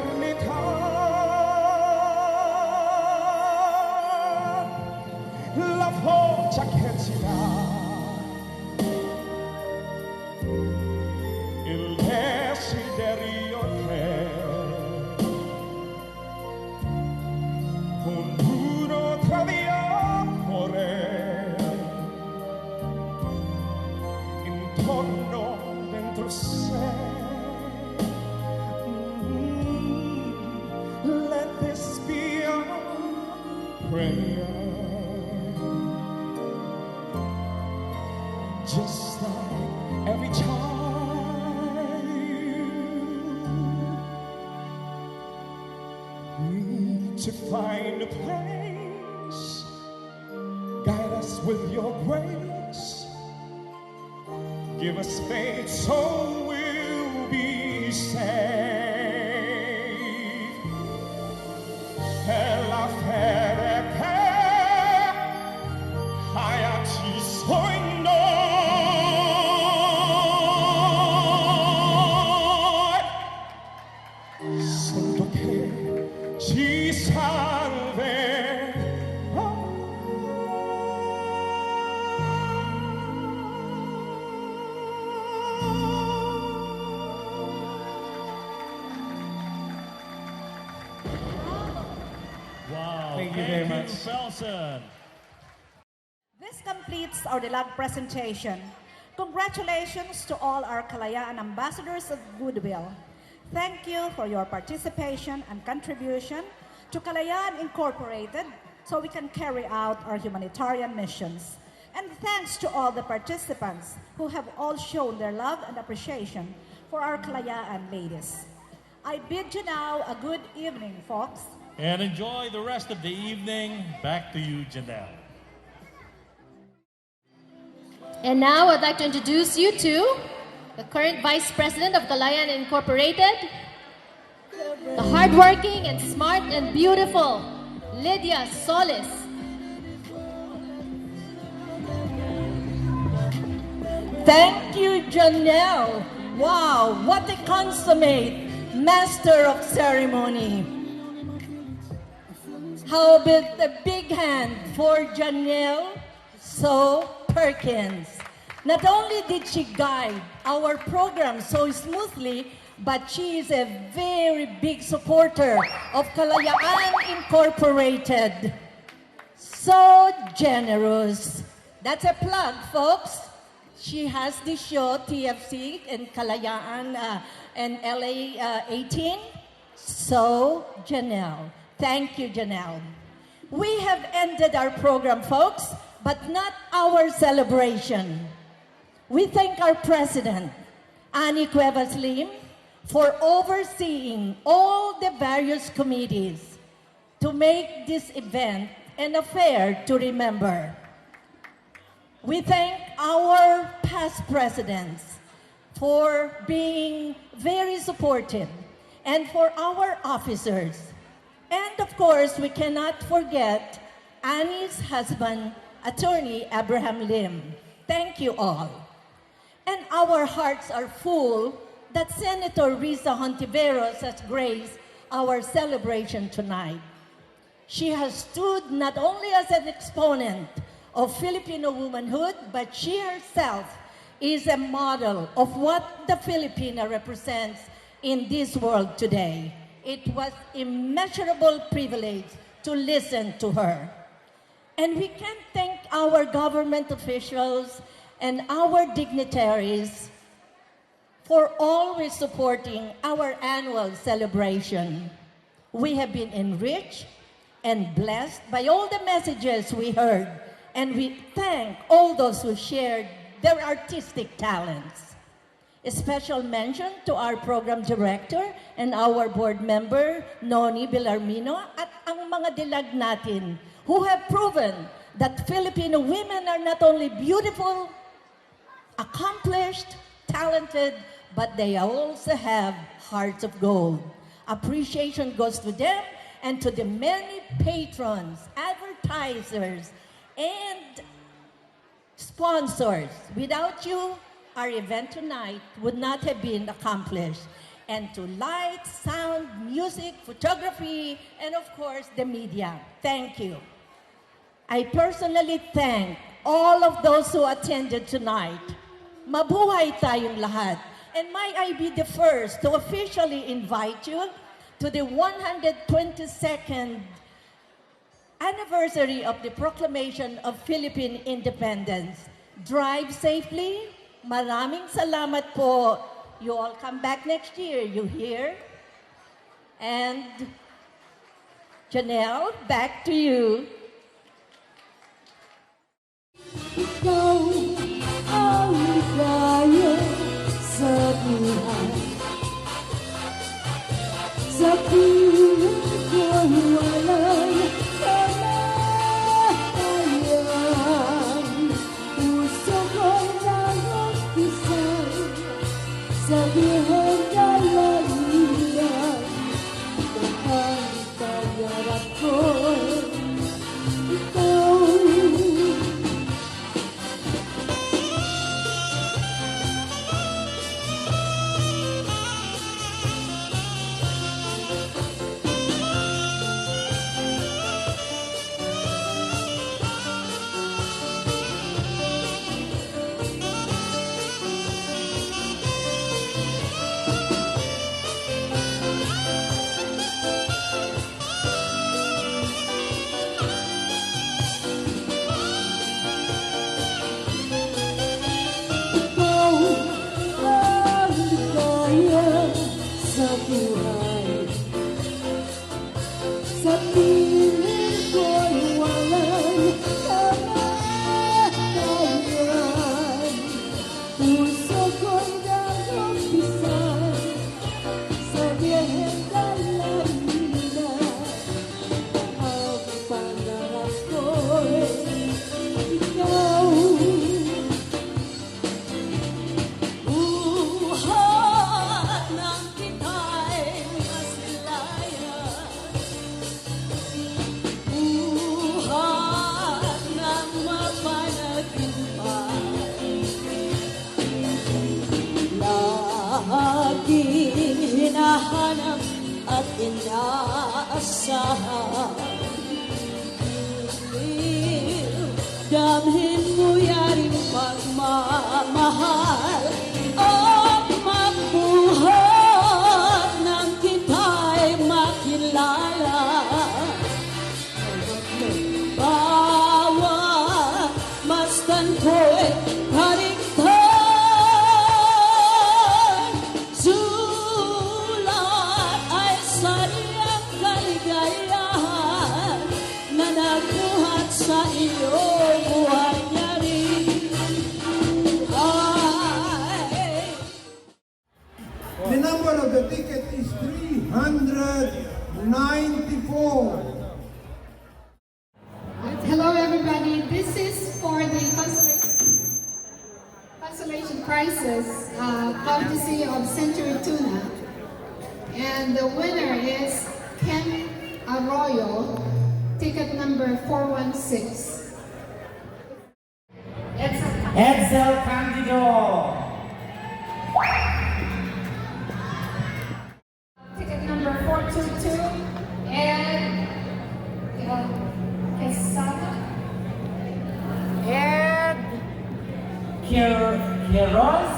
La voce che ci dà il desiderio che ognuno trovi amore intorno dentro sé. Let this be our prayer, just like every child. Need to find a place, guide us with your grace, give us faith so we'll be saved. È la fede che hai acceso in noi, sento che ci salverà. Wow, Thank you very much. Felsen. This completes our dialogue presentation. Congratulations to all our Kalayaan ambassadors of goodwill. Thank you for your participation and contribution to Kalayaan Incorporated so we can carry out our humanitarian missions. And thanks to all the participants who have all shown their love and appreciation for our Kalayaan ladies. I bid you now a good evening, folks. And enjoy the rest of the evening. Back to you, Janelle. And now I'd like to introduce you to the current Vice President of Kalayaan Incorporated, the hardworking and smart and beautiful Lydia Solis. Thank you, Janelle. Wow, what a consummate master of ceremony. How about the big hand for Janelle So Perkins. Not only did she guide our program so smoothly, but she is a very big supporter of Kalayaan Incorporated. So generous. That's a plug, folks. She has the show, TFC, and Kalayaan and LA 18. So, Janelle. Thank you, Janelle. We have ended our program, folks, but not our celebration. We thank our president, Annie Cuevas Lim, for overseeing all the various committees to make this event an affair to remember. We thank our past presidents for being very supportive, and for our officers. And of course, we cannot forget Annie's husband, Attorney Abraham Lim. Thank you all. And our hearts are full that Senator Risa Hontiveros has graced our celebration tonight. She has stood not only as an exponent of Filipino womanhood, but she herself is a model of what the Filipina represents in this world today. It was immeasurable privilege to listen to her. And we can thank our government officials and our dignitaries for always supporting our annual celebration. We have been enriched and blessed by all the messages we heard, and we thank all those who shared their artistic talents. A special mention to our program director and our board member, Noni Belarmino, at ang mga dilag natin who have proven that Filipino women are not only beautiful, accomplished, talented, but they also have hearts of gold. Appreciation goes to them and to the many patrons, advertisers, and sponsors. Without you, our event tonight would not have been accomplished. And to light, sound, music, photography, and of course, the media. Thank you. I personally thank all of those who attended tonight. Mabuhay tayong lahat. And may I be the first to officially invite you to the 122nd anniversary of the Proclamation of Philippine Independence. Drive safely. Maraming salamat po. You all come back next year, you hear? And Janelle, back to you. Ikaw ang ligaya sa buhay. Sa piling ko'y walang kamatayan. Puso ko'y nag-umpisay sabihin na laliyan. Kapag pangarap ko'y ikaw. Damhin mo yaring pagmamahal. magmahal at magbuhat nang kita'y makilala. Bawat masdan ko'y karigtan, sulat ay sariyang kaligayahan na nagbuhat sa iyong buhay niya rin. The number of the ticket is 394. Hello everybody, this is for the Consolation Prizes, courtesy of Century Tuna. And the winner is Ken Arroyo, ticket number 416. Edsel Candido. Ticket number 422, and Quesada. Ed Quiroz.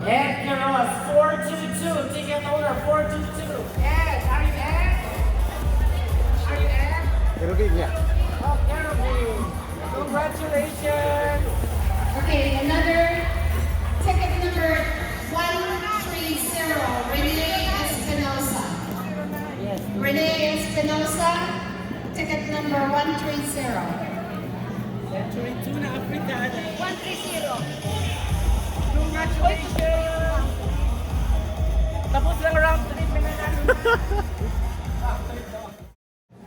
Ed Quiroz, 422. Ticket holder 422. Ed, are you Ed? Are you Ed? Oh, Kerogin. Congratulations. Okay, another ticket number 130, Renee Espinosa. Yes. Renee Espinosa, ticket number 130. Century Tuna Africana. 130. Congratulations. Tapos lang round 3 na natin.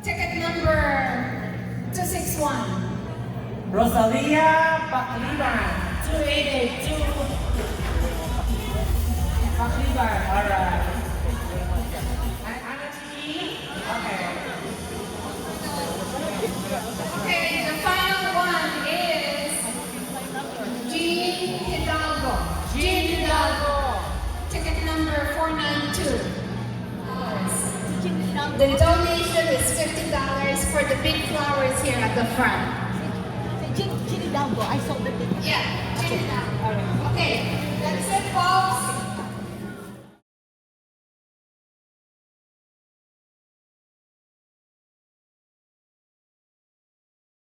Ticket number 261. Rosalia Pacliban, 2882. Pacliban, alright. Okay. Okay, the final one is Jean Hidalgo. Jean Hidalgo. Ticket number 492. The donation is $50 for the big flowers here at the front. Hidalgo, I saw the picture.